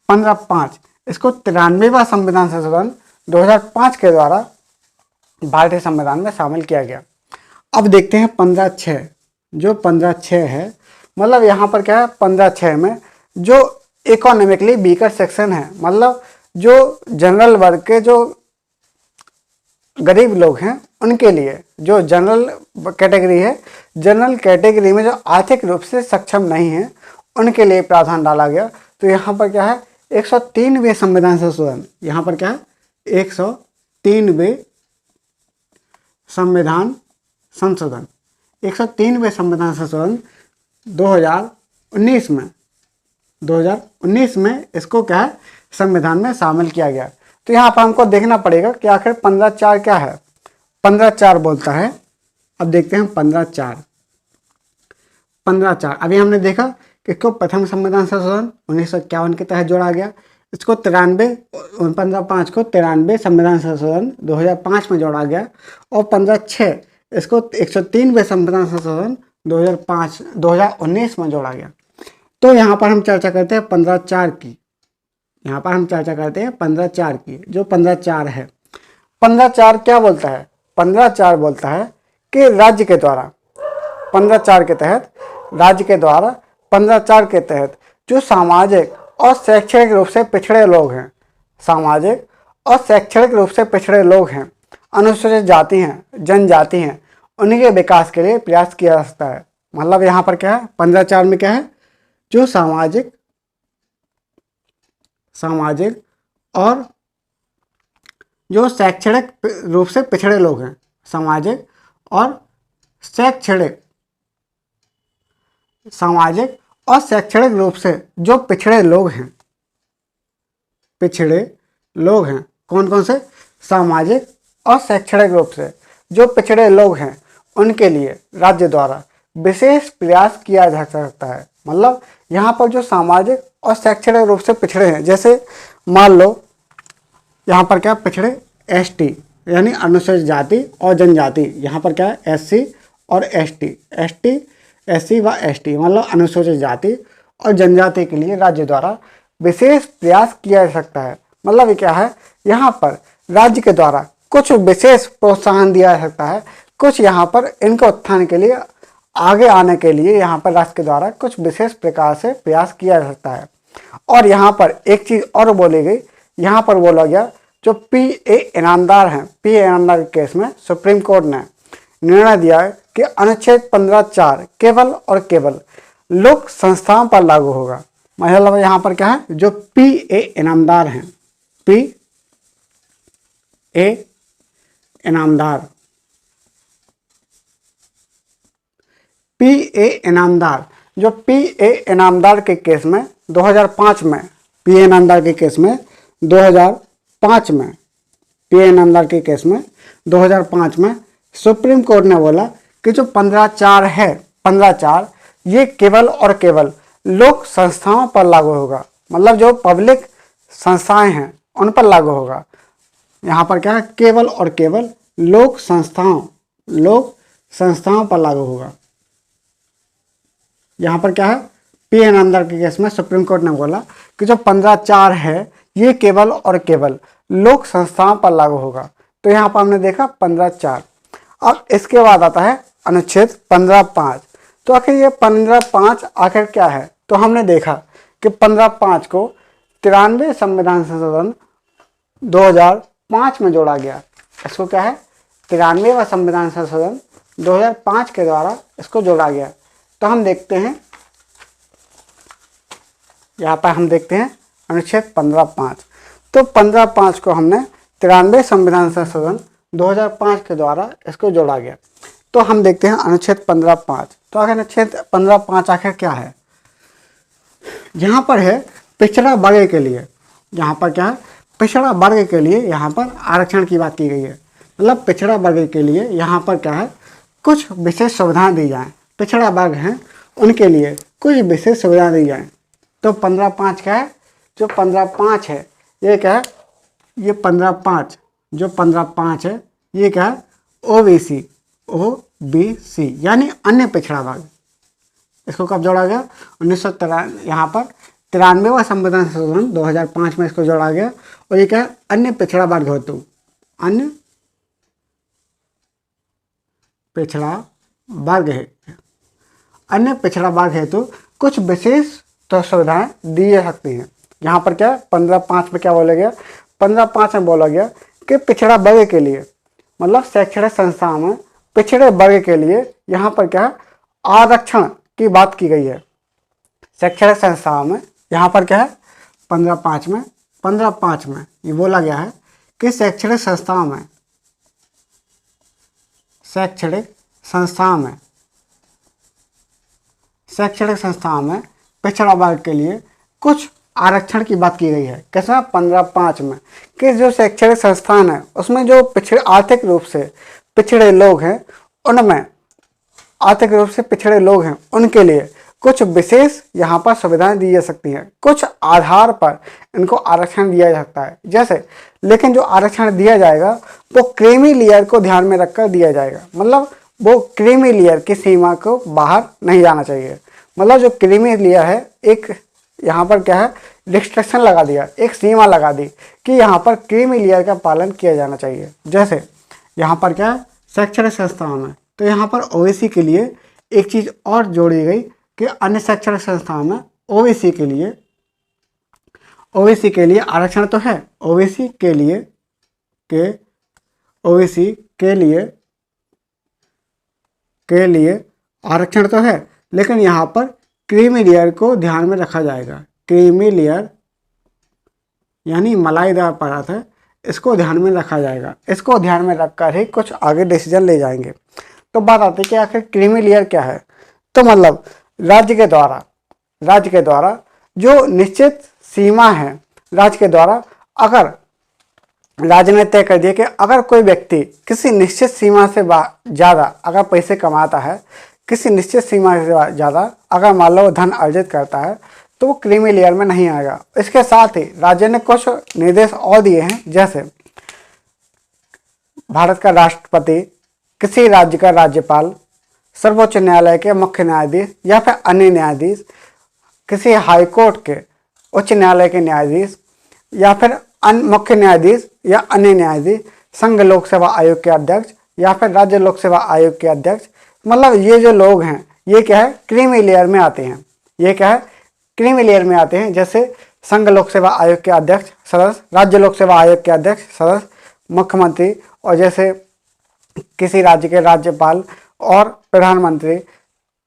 Speaker 1: 15(5), इसको 93वां संविधान संशोधन 2005 के द्वारा भारतीय संविधान में शामिल किया गया। अब देखते हैं 15(6). जो 15(6) है, मतलब यहाँ पर क्या है, 15(6) में जो इकोनॉमिकली वीकर सेक्शन है, मतलब जो जनरल वर्ग के जो गरीब लोग हैं उनके लिए, जो जनरल कैटेगरी है, जनरल कैटेगरी में जो आर्थिक रूप से सक्षम नहीं है उनके लिए प्रावधान डाला गया। तो यहाँ पर क्या है, 103वें संविधान संशोधन, यहाँ पर क्या है, 103वें संविधान संशोधन, 103वें संविधान संशोधन 2019 में इसको क्या है, संविधान में शामिल किया गया। तो यहाँ पर हमको देखना पड़ेगा कि आखिर 15(4) क्या है। 15(4) बोलता है, अब देखते हैं 15(4) अभी हमने देखा कि इसको प्रथम संविधान संशोधन 1951 के तहत जोड़ा गया। इसको 15(5) को 93 संविधान संशोधन 2005 में जोड़ा गया, और 15(6) इसको 103वें संविधान संशोधन 2019 में जोड़ा गया। तो यहाँ पर हम चर्चा करते हैं 15(4) की, यहाँ पर हम चर्चा करते हैं 15(4) की। जो 15(4) है, 15(4) क्या बोलता है? 15(4) बोलता है कि राज्य के द्वारा 15(4) के तहत, राज्य के द्वारा 15(4) के तहत जो सामाजिक और शैक्षणिक रूप से पिछड़े लोग हैं, सामाजिक और शैक्षणिक रूप से पिछड़े लोग हैं, अनुसूचित जाति हैं, जनजाति हैं, उन्हीं के विकास के लिए प्रयास किया जा सकता है। मतलब यहाँ पर क्या है, 15(4) में क्या है, जो सामाजिक और जो शैक्षणिक रूप से पिछड़े लोग हैं, सामाजिक और शैक्षणिक रूप से जो पिछड़े लोग हैं, कौन कौन से? सामाजिक और शैक्षणिक रूप से जो पिछड़े लोग हैं उनके लिए राज्य द्वारा विशेष प्रयास किया जा सकता है। मतलब यहाँ पर जो सामाजिक और शैक्षणिक रूप से पिछड़े हैं, जैसे मान लो यहाँ पर क्या पिछड़े, ST यानी अनुसूचित जाति और जनजाति, यहाँ पर क्या है, SC और ST, SC व ST मतलब अनुसूचित जाति और जनजाति के लिए राज्य द्वारा विशेष प्रयास किया जा सकता है। मतलब ये क्या है, यहाँ पर राज्य के द्वारा कुछ विशेष प्रोत्साहन दिया जा सकता है, कुछ यहाँ पर इनके उत्थान के लिए, आगे आने के लिए यहाँ पर राज्य के द्वारा कुछ विशेष प्रकार से प्रयास किया जा सकता है। और यहाँ पर एक चीज़ और बोली गई, यहाँ पर बोला गया जो PA इनामदार हैं, PA इनामदार के केस में सुप्रीम कोर्ट ने निर्णय दिया है कि अनुच्छेद 15(4) केवल और केवल लोक संस्थाओं पर लागू होगा। मतलब यहाँ पर क्या है, जो PA इनामदार हैं, PA इनामदार, PA इनामदार, जो PA इनामदार के केस में 2005 में, PA इनामदार के केस में 2005 में, PA इनामदार के केस में 2005 में सुप्रीम कोर्ट ने बोला कि जो 15(4) है, 15(4) ये केवल और केवल लोक संस्थाओं पर लागू होगा। मतलब जो पब्लिक संस्थाएं हैं उन पर लागू होगा। यहाँ पर क्या है, केवल और केवल लोक संस्थाओं पर लागू होगा। यहाँ पर क्या है, पी एन अंदर के केस में सुप्रीम कोर्ट ने बोला कि जो 15(4) है ये केवल और केवल लोक संस्थाओं पर लागू होगा। तो यहाँ पर हमने देखा 15(4). अब इसके बाद आता है अनुच्छेद 15(5). तो आखिर ये 15(5) आखिर क्या है? तो हमने देखा कि 15(5) को 93 संविधान संशोधन 2005 में जोड़ा गया। इसको क्या है, 93वां संविधान संशोधन 2005 के द्वारा इसको जोड़ा गया। तो हम देखते हैं, यहाँ पर हम देखते हैं अनुच्छेद 15(5). तो 15(5) को हमने 93 संविधान संशोधन 2005 के द्वारा इसको जोड़ा गया। तो हम देखते हैं अनुच्छेद 15(5). तो आखिर अनुच्छेद 15(5) आखिर क्या है? यहाँ पर है पिछड़ा वर्ग के लिए, यहाँ पर क्या है, पिछड़ा वर्ग के लिए यहाँ पर आरक्षण की बात की गई है। मतलब पिछड़ा वर्ग के लिए यहाँ पर क्या है, कुछ विशेष सुविधाएं दी जाएं। पिछड़ा वर्ग हैं उनके लिए कुछ विशेष सुविधाएं दी जाएं। तो 15(5) क्या है, जो 15(5) है ये क्या है, ये 15(5) जो 15(5) है ये क्या है, OBC यानी अन्य पिछड़ा वर्ग। इसको कब जोड़ा गया? 1993, यहाँ पर 93वां संविधान संशोधन 2005 में इसको जोड़ा गया। और ये क्या है, अन्य पिछड़ा वर्ग हेतु, अन्य पिछड़ा वर्ग है, अन्य पिछड़ा वर्ग हेतु कुछ विशेष तो सुविधाएं दी जा सकती हैं। यहाँ पर क्या है, 15(5) में क्या बोला गया, 15(5) में बोला गया कि पिछड़ा वर्ग के लिए, मतलब शैक्षणिक संस्थाओं में पिछड़े वर्ग के लिए यहाँ पर क्या है, आरक्षण की बात की गई है। शैक्षणिक संस्थाओं में यहाँ पर क्या है, 15(5) में ये बोला गया है कि शैक्षणिक संस्थाओं में पिछड़ा वर्ग के लिए कुछ आरक्षण की बात की गई है। कैसे? 15(5) में कि जो शैक्षणिक संस्थान है उसमें जो आर्थिक रूप से पिछड़े लोग हैं, उनमें आर्थिक रूप से पिछड़े लोग हैं उनके लिए कुछ विशेष यहाँ पर सुविधाएं दी जा सकती हैं। कुछ आधार पर इनको आरक्षण दिया जा सकता है। जैसे, लेकिन जो आरक्षण दिया जाएगा वो क्रीमी लेयर को ध्यान में रखकर दिया जाएगा। मतलब वो क्रीमी लेयर की सीमा को बाहर नहीं जाना चाहिए। मतलब जो क्रीमी लेयर है, एक यहाँ पर क्या है, रिस्ट्रिक्शन लगा दिया, एक सीमा लगा दी कि यहाँ पर क्रीमी लेयर का पालन किया जाना चाहिए। जैसे यहाँ पर क्या है, शैक्षणिक संस्थाओं में, तो यहाँ पर OBC के लिए एक चीज़ और जोड़ी गई कि अन्य शैक्षणिक संस्थाओं में OBC के लिए आरक्षण तो है, OBC के लिए आरक्षण तो है, लेकिन यहाँ पर क्रीमी लेयर को ध्यान में रखा जाएगा। क्रीमी लेयर यानी मलाईदार पदार्थ है, इसको ध्यान में रखा जाएगा। इसको ध्यान में रखकर ही कुछ आगे डिसीजन ले जाएंगे। तो बात आती है कि आखिर क्रीमी लेयर क्या है? तो मतलब राज्य के द्वारा जो निश्चित सीमा है, राज्य के द्वारा अगर राज्य ने तय कर दिया कि अगर कोई व्यक्ति किसी निश्चित सीमा से ज़्यादा अगर पैसे कमाता है, किसी निश्चित सीमा से ज़्यादा अगर मान लो धन अर्जित करता है, तो वो क्रीमी लेयर में नहीं आएगा। इसके साथ ही राज्य ने कुछ निर्देश और दिए हैं। जैसे भारत का राष्ट्रपति, किसी राज्य का राज्यपाल, सर्वोच्च न्यायालय के मुख्य न्यायाधीश या फिर अन्य न्यायाधीश, किसी हाई कोर्ट के, उच्च न्यायालय के न्यायाधीश या फिर मुख्य न्यायाधीश या अन्य न्यायाधीश, संघ लोक सेवा आयोग के अध्यक्ष या फिर राज्य लोक सेवा आयोग के अध्यक्ष, मतलब ये जो लोग हैं ये क्या है, क्रीमी लेयर में आते हैं। ये क्या है, क्रीमी लेयर में आते हैं। जैसे संघ लोक सेवा आयोग के अध्यक्ष सदस्य, राज्य लोक सेवा आयोग के अध्यक्ष सदस्य, मुख्यमंत्री, और जैसे किसी राज्य के राज्यपाल और प्रधानमंत्री,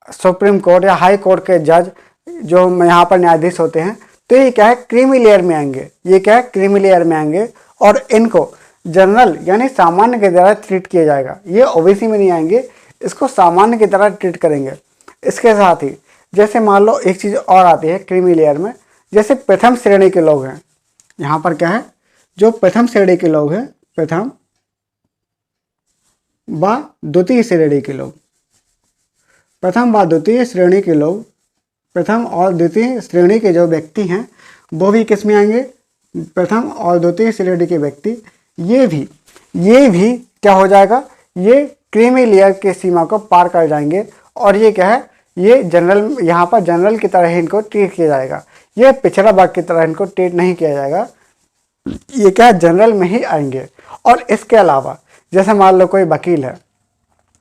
Speaker 1: सुप्रीम कोर्ट या हाई कोर्ट के जज जो यहाँ पर न्यायाधीश होते हैं, तो ये क्या है, क्रीमी लेयर में आएंगे। ये क्या है, क्रीमी लेयर में आएंगे और इनको जनरल यानी सामान्य की तरह ट्रीट किया जाएगा। ये OBC में नहीं आएंगे, इसको सामान्य की तरह ट्रीट करेंगे। इसके साथ ही जैसे मान लो एक चीज़ और आती है क्रीमी लेयर में, जैसे प्रथम श्रेणी के लोग हैं। यहाँ पर क्या है, जो प्रथम श्रेणी के लोग हैं, प्रथम व द्वितीय श्रेणी के लोग, प्रथम व द्वितीय श्रेणी के लोग, प्रथम और द्वितीय श्रेणी के जो व्यक्ति हैं वो भी किस में आएंगे, प्रथम और द्वितीय श्रेणी के व्यक्ति। ये भी क्या हो जाएगा, ये क्रीमी लेयर की सीमा को पार कर जाएंगे और ये क्या है, ये जनरल, यहाँ पर जनरल की तरह ही इनको ट्रीट किया जाएगा। ये पिछड़ा वर्ग की तरह इनको ट्रीट नहीं किया जाएगा, ये क्या है, जनरल में ही आएंगे। और इसके अलावा जैसे मान लो कोई वकील है,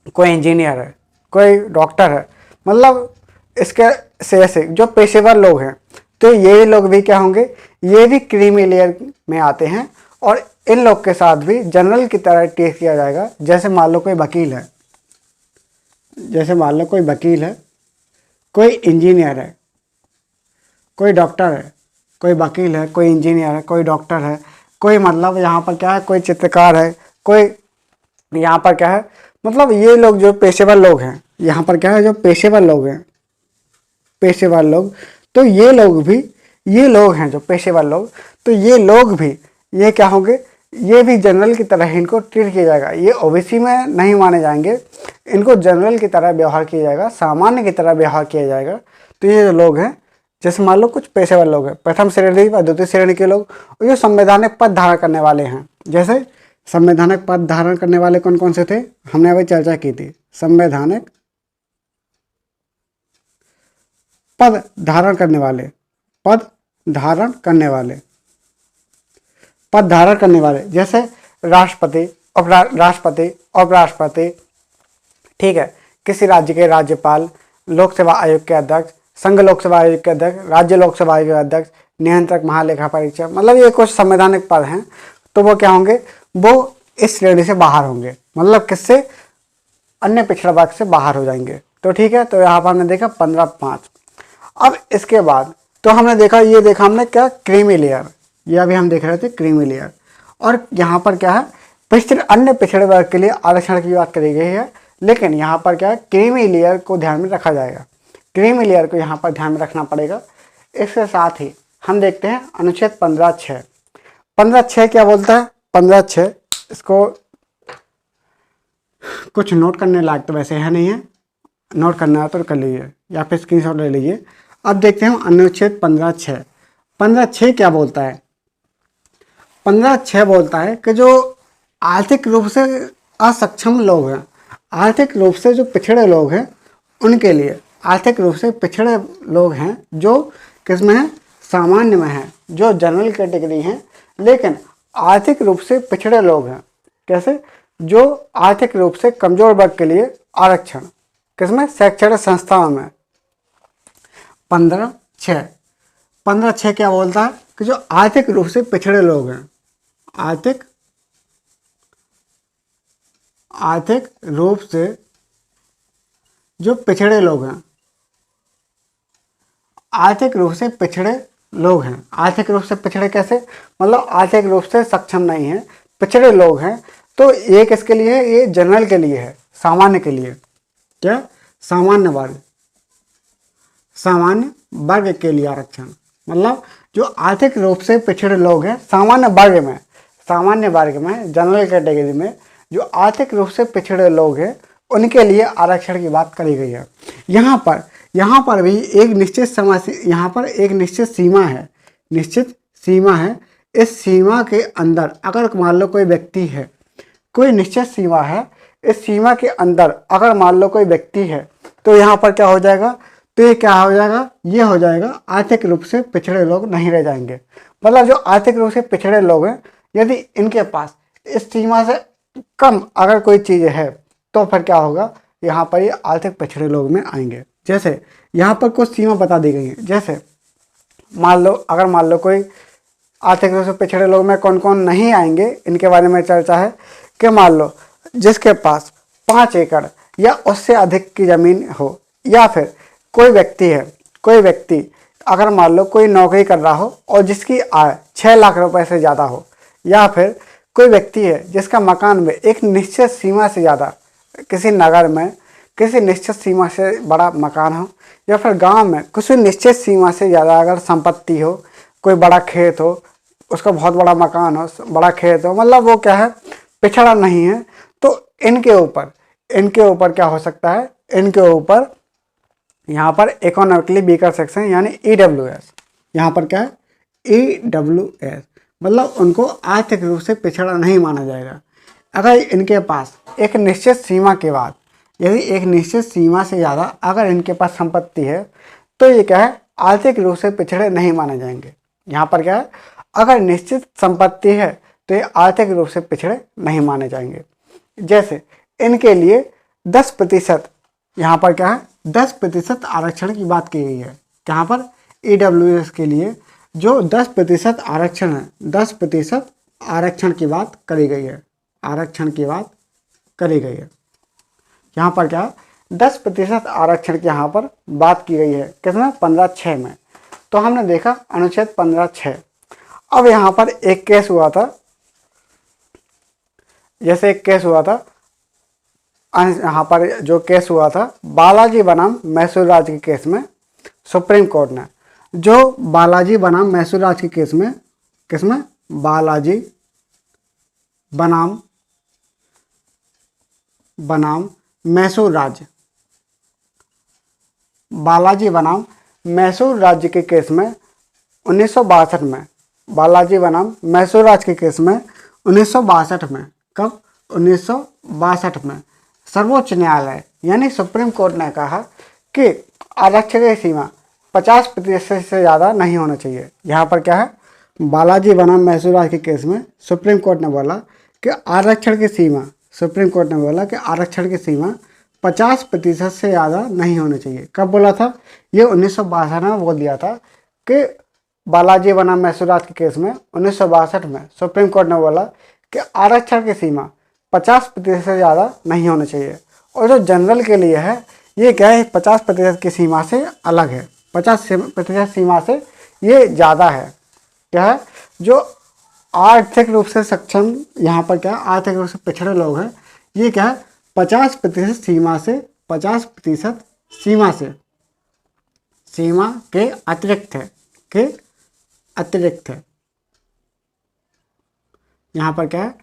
Speaker 1: कोई इंजीनियर है, कोई डॉक्टर है, मतलब इसके से ऐसे जो पेशेवर लोग हैं, तो ये लोग भी क्या होंगे, ये भी क्रीमी लेयर में आते हैं और इन लोग के साथ भी जनरल की तरह ट्रीट किया जाएगा। जैसे मान लो कोई वकील है, कोई इंजीनियर है, कोई डॉक्टर है, कोई वकील है, कोई इंजीनियर है, कोई डॉक्टर है, कोई मतलब यहाँ पर क्या है, कोई चित्रकार है, कोई यहाँ पर क्या है, मतलब ये लोग जो पेशेवर लोग हैं, यहाँ पर क्या है, जो पेशेवर लोग हैं, पेशेवर लोग, तो ये लोग हैं जो पेशेवर लोग, तो ये लोग भी ये क्या होंगे, ये भी जनरल की तरह इनको ट्रीट किया जाएगा। ये ओबीसी में नहीं माने जाएंगे, इनको जनरल की तरह व्यवहार किया जाएगा, सामान्य की तरह व्यवहार किया जाएगा। तो ये जो लोग हैं, जैसे मान लो कुछ पेशेवर लोग हैं, प्रथम श्रेणी व द्वितीय श्रेणी के लोग, और ये संवैधानिक पद धारण करने वाले हैं। जैसे संवैधानिक पद धारण करने वाले कौन कौन से थे, हमने अभी चर्चा की थी। संवैधानिक पद धारण करने वाले जैसे राष्ट्रपति, उपराष्ट्रपति, ठीक है, किसी राज्य के राज्यपाल, लोकसेवा आयोग के अध्यक्ष, संघ लोकसेवा आयोग के अध्यक्ष, राज्य लोकसेवा आयोग के अध्यक्ष, नियंत्रक, महालेखा परीक्षक, मतलब ये कुछ संवैधानिक पद हैं। तो वो क्या होंगे, वो इस श्रेणी से बाहर होंगे, मतलब किससे, अन्य पिछड़ा वर्ग से बाहर हो जाएंगे। तो ठीक है, तो यहाँ पर हमने देखा 15(5). अब इसके बाद तो हमने देखा, ये देखा हमने क्या, क्रीमी लेयर, ये अभी हम देख रहे थे क्रीमी लेयर। और यहाँ पर क्या है, अन्य पिछड़े वर्ग के लिए आरक्षण की बात करी गई है, लेकिन यहाँ पर क्या है, क्रीमी लेयर को ध्यान में रखा जाएगा, क्रीमी लेयर को यहाँ पर ध्यान में रखना पड़ेगा। इसके साथ ही हम देखते हैं अनुच्छेद 15(6). 15(6) क्या बोलता है, 15(6), इसको कुछ नोट करने लायक तो वैसे है नहीं है, नोट करना है तो कर लीजिए या फिर स्क्रीनशॉट ले लीजिए। अब देखते हैं अनुच्छेद 15(6). 15(6) क्या बोलता है, 15(6) बोलता है कि जो आर्थिक रूप से असक्षम लोग हैं, आर्थिक रूप से जो पिछड़े लोग हैं, उनके लिए, आर्थिक रूप से पिछड़े लोग हैं जो किस में है, सामान्य में है, जो जनरल कैटेगरी हैं, लेकिन आर्थिक रूप से पिछड़े लोग हैं, कैसे, जो आर्थिक रूप से कमजोर वर्ग के लिए आरक्षण किसमें, शैक्षणिक संस्थाओं में। 15(6) क्या बोलता है कि जो आर्थिक रूप से पिछड़े लोग हैं, आर्थिक रूप से जो पिछड़े लोग हैं, आर्थिक रूप से पिछड़े लोग हैं, आर्थिक रूप से पिछड़े कैसे, मतलब आर्थिक रूप से सक्षम नहीं है, पिछड़े लोग हैं, तो ये किसके लिए है, ये जनरल के लिए है, सामान्य के लिए, क्या, सामान्य वर्ग के लिए आरक्षण, मतलब जो आर्थिक रूप से पिछड़े लोग हैं, सामान्य वर्ग में, जनरल कैटेगरी में जो आर्थिक रूप से पिछड़े लोग हैं, उनके लिए आरक्षण की बात करी गई है। यहाँ पर भी एक निश्चित समय से, यहाँ पर एक निश्चित सीमा है, इस सीमा के अंदर अगर मान लो कोई व्यक्ति है, कोई निश्चित सीमा है, इस सीमा के अंदर अगर मान लो कोई व्यक्ति है, तो यहाँ पर क्या हो जाएगा, तो ये क्या हो जाएगा, ये हो जाएगा आर्थिक रूप से पिछड़े लोग नहीं रह जाएंगे। मतलब जो आर्थिक रूप से पिछड़े लोग हैं, यदि इनके पास इस सीमा से कम अगर कोई चीज़ है, तो फिर क्या होगा, यहाँ पर ये आर्थिक पिछड़े लोग में आएंगे। जैसे यहाँ पर कुछ सीमा बता दी गई है, जैसे मान लो कोई आर्थिक रूप से पिछड़े लोग में कौन कौन नहीं आएंगे, इनके बारे में चर्चा है कि मान लो जिसके पास 5 एकड़ या उससे अधिक की ज़मीन हो, या फिर कोई व्यक्ति अगर मान लो कोई नौकरी कर रहा हो और जिसकी आय 6 लाख रुपए से ज़्यादा हो, या फिर कोई व्यक्ति है जिसका मकान में एक निश्चित सीमा से ज़्यादा, किसी नगर में किसी निश्चित सीमा से बड़ा मकान हो, या फिर गांव में किसी निश्चित सीमा से ज़्यादा अगर संपत्ति हो, कोई बड़ा खेत हो, उसका बहुत बड़ा मकान हो, बड़ा खेत हो, मतलब वो क्या है, पिछड़ा नहीं है। तो इनके ऊपर क्या हो सकता है, इनके ऊपर यहाँ पर इकोनॉमिकली वीकर सेक्शन यानी EWS, यहाँ पर क्या है, EWS, मतलब उनको आर्थिक रूप से पिछड़ा नहीं माना जाएगा अगर इनके पास एक निश्चित सीमा के बाद, यदि एक निश्चित सीमा से ज़्यादा अगर इनके पास संपत्ति है तो ये क्या है, आर्थिक रूप से पिछड़े नहीं माने जाएंगे। यहाँ पर क्या है, अगर निश्चित संपत्ति है तो ये आर्थिक रूप से पिछड़े नहीं माने जाएंगे। जैसे इनके लिए 10%, यहाँ पर क्या है, 10% आरक्षण की बात की गई है। यहाँ पर EWS के लिए जो 10% आरक्षण है, 10% आरक्षण की बात करी गई है, आरक्षण की बात करी गई है। यहाँ पर क्या, 10% आरक्षण की यहाँ पर बात की गई है, किसमें, 15(6) में। तो हमने देखा अनुच्छेद 15(6). अब यहाँ पर एक केस हुआ था, जैसे एक केस हुआ था, यहाँ पर जो केस हुआ था बालाजी बनाम मैसूर राज के केस में, सुप्रीम कोर्ट ने जो बालाजी बनाम मैसूर राज के केस में, किसमें, बालाजी बनाम मैसूर राज, बालाजी बनाम मैसूर राज्य के केस में 1962 में, बालाजी बनाम मैसूर राज के केस में 1962 में, कब, 1962 में सर्वोच्च न्यायालय यानी सुप्रीम कोर्ट ने कहा कि आरक्षण की सीमा 50% से ज़्यादा नहीं होना चाहिए। यहाँ पर क्या है, बालाजी बनाम मैसूर राज के केस में सुप्रीम कोर्ट ने बोला कि आरक्षण की सीमा, सुप्रीम कोर्ट ने बोला कि आरक्षण की सीमा 50% से ज़्यादा नहीं होनी चाहिए। कब बोला था, ये 1962 में बोल दिया था कि बालाजी बनाम मैसूर राज के केस में 1962 में सुप्रीम कोर्ट ने बोला कि आरक्षण की सीमा 50% से ज़्यादा नहीं होनी चाहिए। और जो जनरल के लिए है ये क्या है, 50% की सीमा से अलग है, 50% सीमा से ये ज़्यादा है। क्या है, जो आर्थिक रूप से सक्षम, यहाँ पर क्या, आर्थिक रूप से पिछड़े लोग हैं, ये क्या है, 50% सीमा से, 50% सीमा के अतिरिक्त है, के अतिरिक्त है। यहाँ पर क्या है,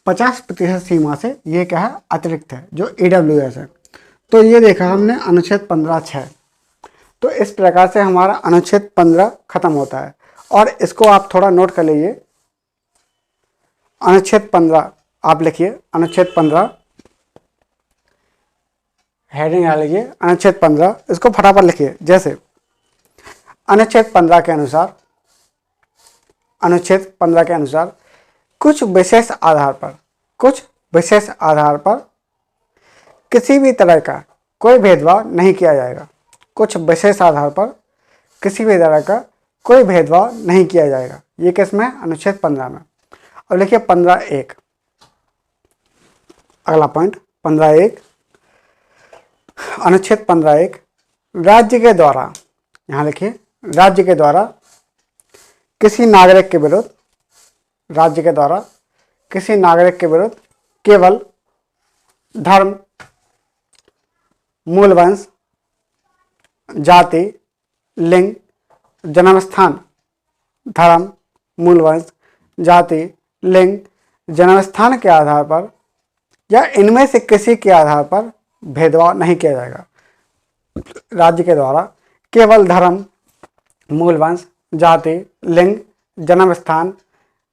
Speaker 1: 50% सीमा से ये क्या है, अतिरिक्त है, जो EWS है। तो ये देखा हमने अनुच्छेद 15(6). तो इस प्रकार से हमारा अनुच्छेद 15 खत्म होता है। और इसको आप थोड़ा नोट कर लीजिए, अनुच्छेद 15 आप लिखिए, अनुच्छेद 15 हेडिंग आ लीजिए, अनुच्छेद 15, इसको फटाफट लिखिए। जैसे अनुच्छेद 15 के अनुसार, अनुच्छेद 15 के अनुसार कुछ विशेष आधार पर किसी भी तरह का कोई भेदभाव नहीं किया जाएगा। कुछ विशेष आधार पर किसी भी तरह का कोई भेदभाव नहीं किया जाएगा। ये किसमें, अनुच्छेद 15 में। अब लिखिए 15(1), अगला पॉइंट 15(1), अनुच्छेद 15(1), राज्य के द्वारा, यहाँ लिखिए, राज्य के द्वारा किसी नागरिक के विरुद्ध, राज्य के द्वारा किसी नागरिक के विरुद्ध केवल धर्म, मूल वंश, जाति, लिंग, जन्म स्थान, धर्म, मूल वंश, जाति, लिंग, जन्म स्थान के आधार पर या इनमें से किसी के आधार पर भेदभाव नहीं किया जाएगा। राज्य के द्वारा केवल धर्म, मूल वंश, जाति, लिंग, जन्म स्थान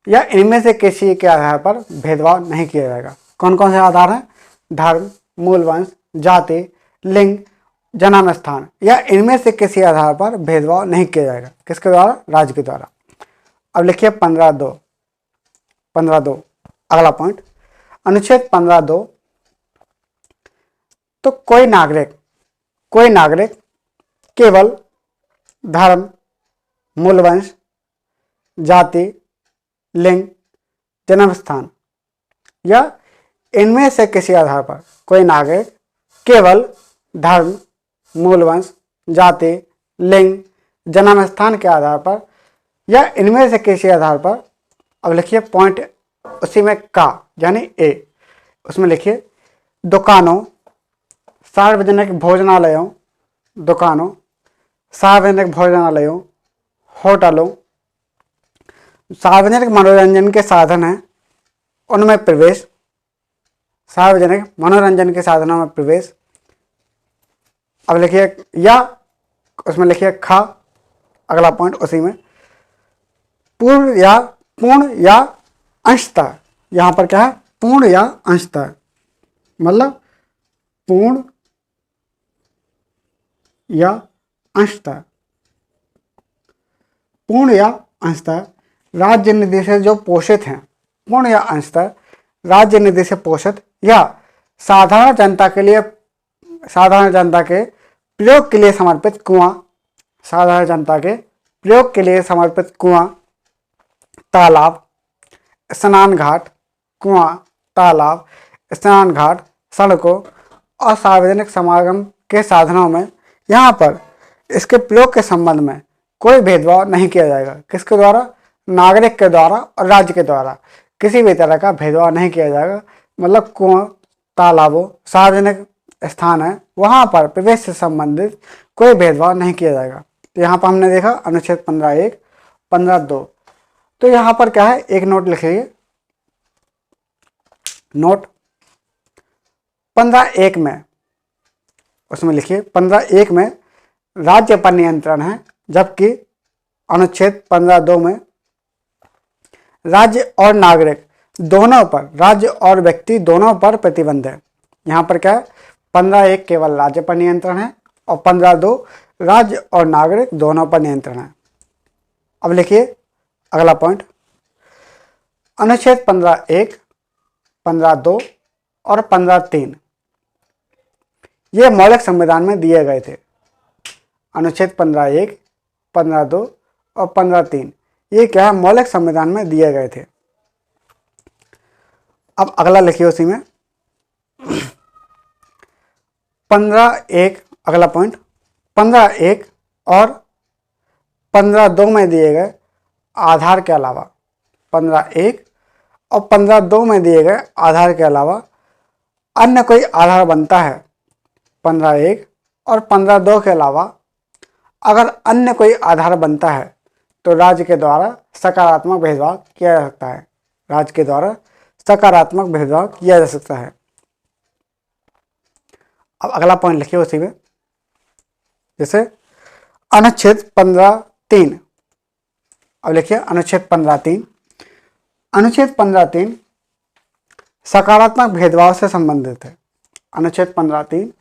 Speaker 1: या इनमें से किसी के आधार पर भेदभाव नहीं किया जाएगा। कौन कौन से आधार हैं, धर्म, मूल वंश, जाति, लिंग, जन्म स्थान या इनमें से किसी आधार पर भेदभाव नहीं किया जाएगा। किसके द्वारा, राज्य के द्वारा। अब लिखिए 15(2), अगला पॉइंट, अनुच्छेद 15(2), तो कोई नागरिक केवल धर्म, मूल वंश, जाति, लिंग, जन्म स्थान या इनमें से किसी आधार पर, कोई नागरिक केवल धर्म, मूल वंश, जाति, लिंग, जन्म स्थान के आधार पर या इनमें से किसी आधार पर। अब लिखिए पॉइंट उसी में का, यानी ए, उसमें लिखिए दुकानों, सार्वजनिक भोजनालयों, दुकानों, सार्वजनिक भोजनालयों, होटलों, सार्वजनिक मनोरंजन के साधन हैं उनमें प्रवेश, सार्वजनिक मनोरंजन के साधनों में प्रवेश। अब लिखिए या, उसमें लिखिए खा, अगला पॉइंट उसी में, पूर्ण या अंशतः, यहाँ पर क्या है, पूर्ण या अंशतः, मतलब पूर्ण या अंशतः, पूर्ण या अंशतः राज्य निधि से जो पोषित हैं, पूर्ण या अंशतः राज्य निधि से पोषित या साधारण जनता के प्रयोग के लिए समर्पित कुआं, साधारण जनता के प्रयोग के लिए समर्पित कुआं, तालाब, स्नान घाट, कुआं, तालाब, स्नान घाट, सड़कों और सार्वजनिक समागम के साधनों में यहाँ पर इसके प्रयोग के संबंध में कोई भेदभाव नहीं किया जाएगा। किसके द्वारा? नागरिक के द्वारा और राज्य के द्वारा किसी भी तरह का भेदभाव नहीं किया जाएगा। मतलब कुआं, तालाबों, सार्वजनिक स्थान है, वहाँ पर प्रवेश से संबंधित कोई भेदभाव नहीं किया जाएगा। तो यहाँ पर हमने देखा अनुच्छेद 15(1), 15(2). तो यहाँ पर क्या है, एक नोट लिखिए। नोट 15(1) में, उसमें लिखिए 15(1) में राज्य पर नियंत्रण है, जबकि अनुच्छेद 15(2) में राज्य और नागरिक दोनों पर, राज्य और व्यक्ति दोनों पर प्रतिबंध है। यहाँ पर क्या है, 15(1) केवल राज्य पर नियंत्रण है और 15(2) राज्य और नागरिक दोनों पर नियंत्रण है। अब लिखिए अगला पॉइंट, अनुच्छेद 15(1), 15(2) और 15(3) ये मौलिक संविधान में दिए गए थे। अनुच्छेद 15(1), 15(2) और 15(3) ये क्या है, मौलिक संविधान में दिए गए थे। अब अगला लिखिए उसी में 15(1), अगला पॉइंट, 15(1) और 15(2) में दिए गए आधार के अलावा, 15(1) और 15(2) में दिए गए आधार के अलावा अन्य कोई आधार बनता है, 15(1) और 15(2) के अलावा अगर अन्य कोई आधार बनता है तो राज्य के द्वारा सकारात्मक भेदभाव किया जा सकता है। राज्य के द्वारा सकारात्मक भेदभाव किया जा सकता है। अब अगला पॉइंट लिखिए उसी में, जैसे अनुच्छेद 15(3). अब लिखिए अनुच्छेद 15(3). अनुच्छेद 15(3) सकारात्मक भेदभाव से संबंधित है। अनुच्छेद 15(3)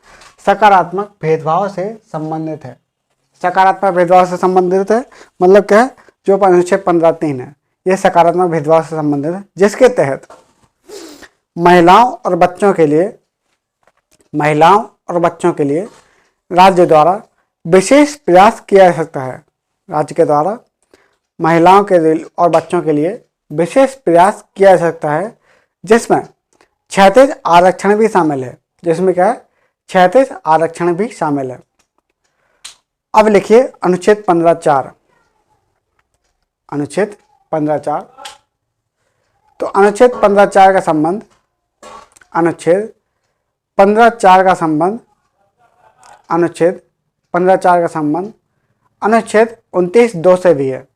Speaker 1: सकारात्मक भेदभाव से संबंधित है। सकारात्मक भेदभाव से संबंधित है मतलब क्या है, जो अनुच्छेद 15(3) है यह सकारात्मक भेदभाव से संबंधित है, जिसके तहत महिलाओं और बच्चों के लिए राज्य द्वारा विशेष प्रयास किया जा सकता है। राज्य के द्वारा महिलाओं के और बच्चों के लिए विशेष प्रयास किया जा सकता है, जिसमें क्षैतिज आरक्षण भी शामिल है। जिसमें क्या है, क्षैतिज आरक्षण भी शामिल है। अब लिखिए अनुच्छेद 15(4). अनुच्छेद 15(4). तो अनुच्छेद 15(4) का संबंध, अनुच्छेद 15(4) का संबंध, अनुच्छेद 15(4) का संबंध अनुच्छेद 29(2) से भी है।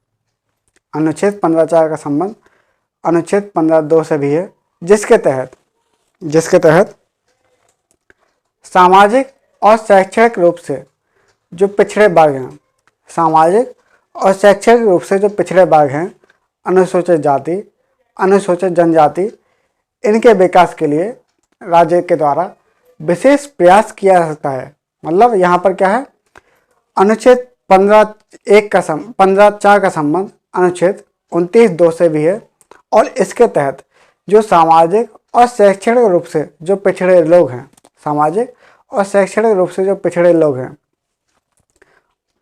Speaker 1: अनुच्छेद 15(4) का संबंध अनुच्छेद 15(2) से भी है, जिसके तहत सामाजिक और शैक्षणिक रूप से जो पिछड़े वर्ग हैं, सामाजिक और शैक्षणिक रूप से जो पिछड़े वर्ग हैं, अनुसूचित जाति, अनुसूचित जनजाति, इनके विकास के लिए राज्य के द्वारा विशेष प्रयास किया जा सकता है। मतलब यहाँ पर क्या है, अनुच्छेद 15(4) का संबंध अनुच्छेद 29(2) से भी है और इसके तहत जो सामाजिक और शैक्षणिक रूप से जो पिछड़े लोग हैं, सामाजिक और शैक्षणिक रूप से जो पिछड़े लोग हैं,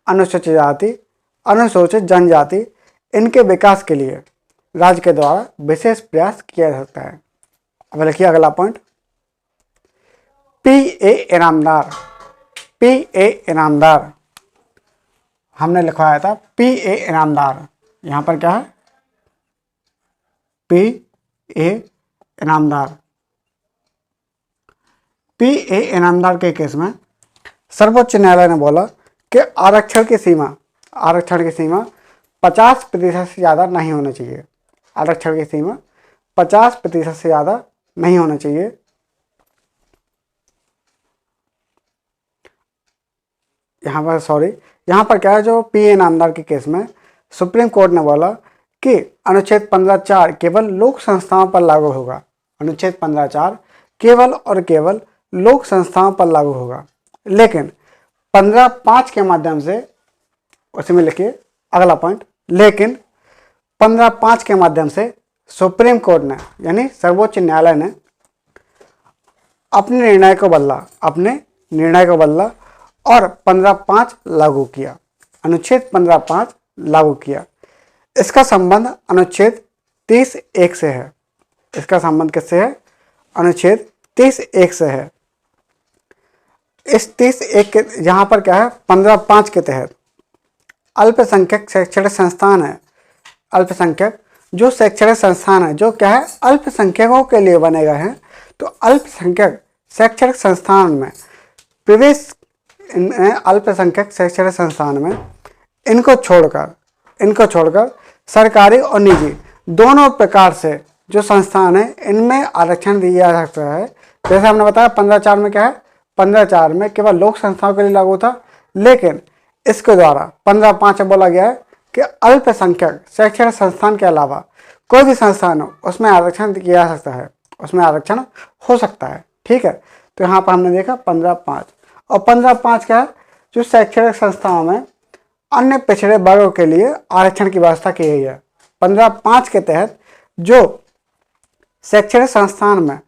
Speaker 1: अनुसूचित जाति, अनुसूचित जनजाति, इनके विकास के लिए राज्य के द्वारा विशेष प्रयास किया जा सकता है। अब लिखिए अगला पॉइंट, पीए इनामदार। पीए इनामदार हमने लिखवाया था, पीए इनामदार। यहाँ पर क्या है, पीए इनामदार। पीए इनामदार के केस में सर्वोच्च न्यायालय ने बोला कि आरक्षण की सीमा 50% से ज़्यादा नहीं होना चाहिए। आरक्षण की सीमा 50% से ज़्यादा नहीं होना चाहिए। यहाँ पर क्या है, जो पीए इनामदार के केस में सुप्रीम कोर्ट ने बोला कि अनुच्छेद 15(4) केवल लोक संस्थाओं पर लागू होगा। अनुच्छेद 15(4) केवल और केवल लोक संस्थाओं पर लागू होगा। लेकिन 15(5) के माध्यम से, उसमें लिखिए अगला पॉइंट, लेकिन 15(5) के माध्यम से सुप्रीम कोर्ट ने यानी सर्वोच्च न्यायालय ने अपने निर्णय को बदला और 15(5) लागू किया, अनुच्छेद 15(5) लागू किया। इसका संबंध अनुच्छेद 30(1) से है। इसका संबंध किससे है? अनुच्छेद 30(1) से है। इस 30(1) के यहाँ पर क्या है, 15(5) के तहत अल्पसंख्यक शैक्षणिक संस्थान है, अल्पसंख्यक जो शैक्षणिक संस्थान है, जो क्या है, अल्पसंख्यकों के लिए बने गए हैं। तो अल्पसंख्यक शैक्षणिक संस्थान में प्रवेश, अल्पसंख्यक शैक्षणिक संस्थान में इनको छोड़कर सरकारी और निजी दोनों प्रकार से जो संस्थान है इनमें आरक्षण दिया जा सकता है। जैसे हमने बताया 15(4) में क्या है, 15(4) में केवल लोक संस्थाओं के लिए लागू था, लेकिन इसके द्वारा 15(5) में बोला गया है कि अल्पसंख्यक शैक्षणिक संस्थान के अलावा कोई भी संस्थान हो उसमें आरक्षण किया जा सकता है, उसमें आरक्षण हो सकता है। ठीक है, तो यहाँ पर हमने देखा 15(5) और 15(5) क्या है, जो शैक्षणिक संस्थाओं में अन्य पिछड़े वर्गों के लिए आरक्षण की व्यवस्था की गई है। 15(5) के तहत जो शैक्षणिक संस्थान में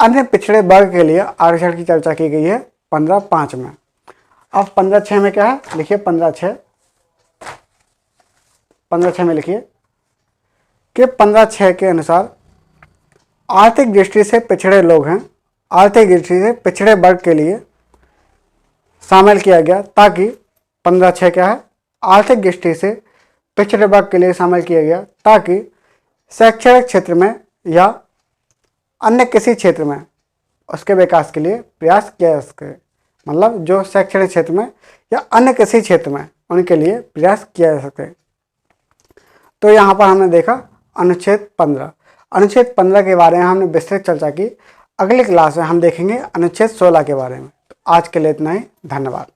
Speaker 1: अन्य पिछड़े वर्ग के लिए आरक्षण की चर्चा की गई है 15(5) में। अब 15(6) में क्या है, लिखिए 15(6) में लिखिए कि 15(6) के अनुसार आर्थिक दृष्टि से पिछड़े लोग हैं, आर्थिक दृष्टि से पिछड़े वर्ग के लिए शामिल किया गया, ताकि 15(6) क्या है, आर्थिक दृष्टि से पिछड़े वर्ग के लिए शामिल किया गया ताकि शैक्षणिक क्षेत्र में या अन्य किसी क्षेत्र में उसके विकास के लिए प्रयास किया जा सके। मतलब जो शैक्षणिक क्षेत्र में या अन्य किसी क्षेत्र में उनके लिए प्रयास किया जा सके। तो यहाँ पर हमने देखा अनुच्छेद 15 के बारे में हमने विस्तृत चर्चा की। अगली क्लास में हम देखेंगे अनुच्छेद 16 के बारे में। तो आज के लिए इतना ही, धन्यवाद।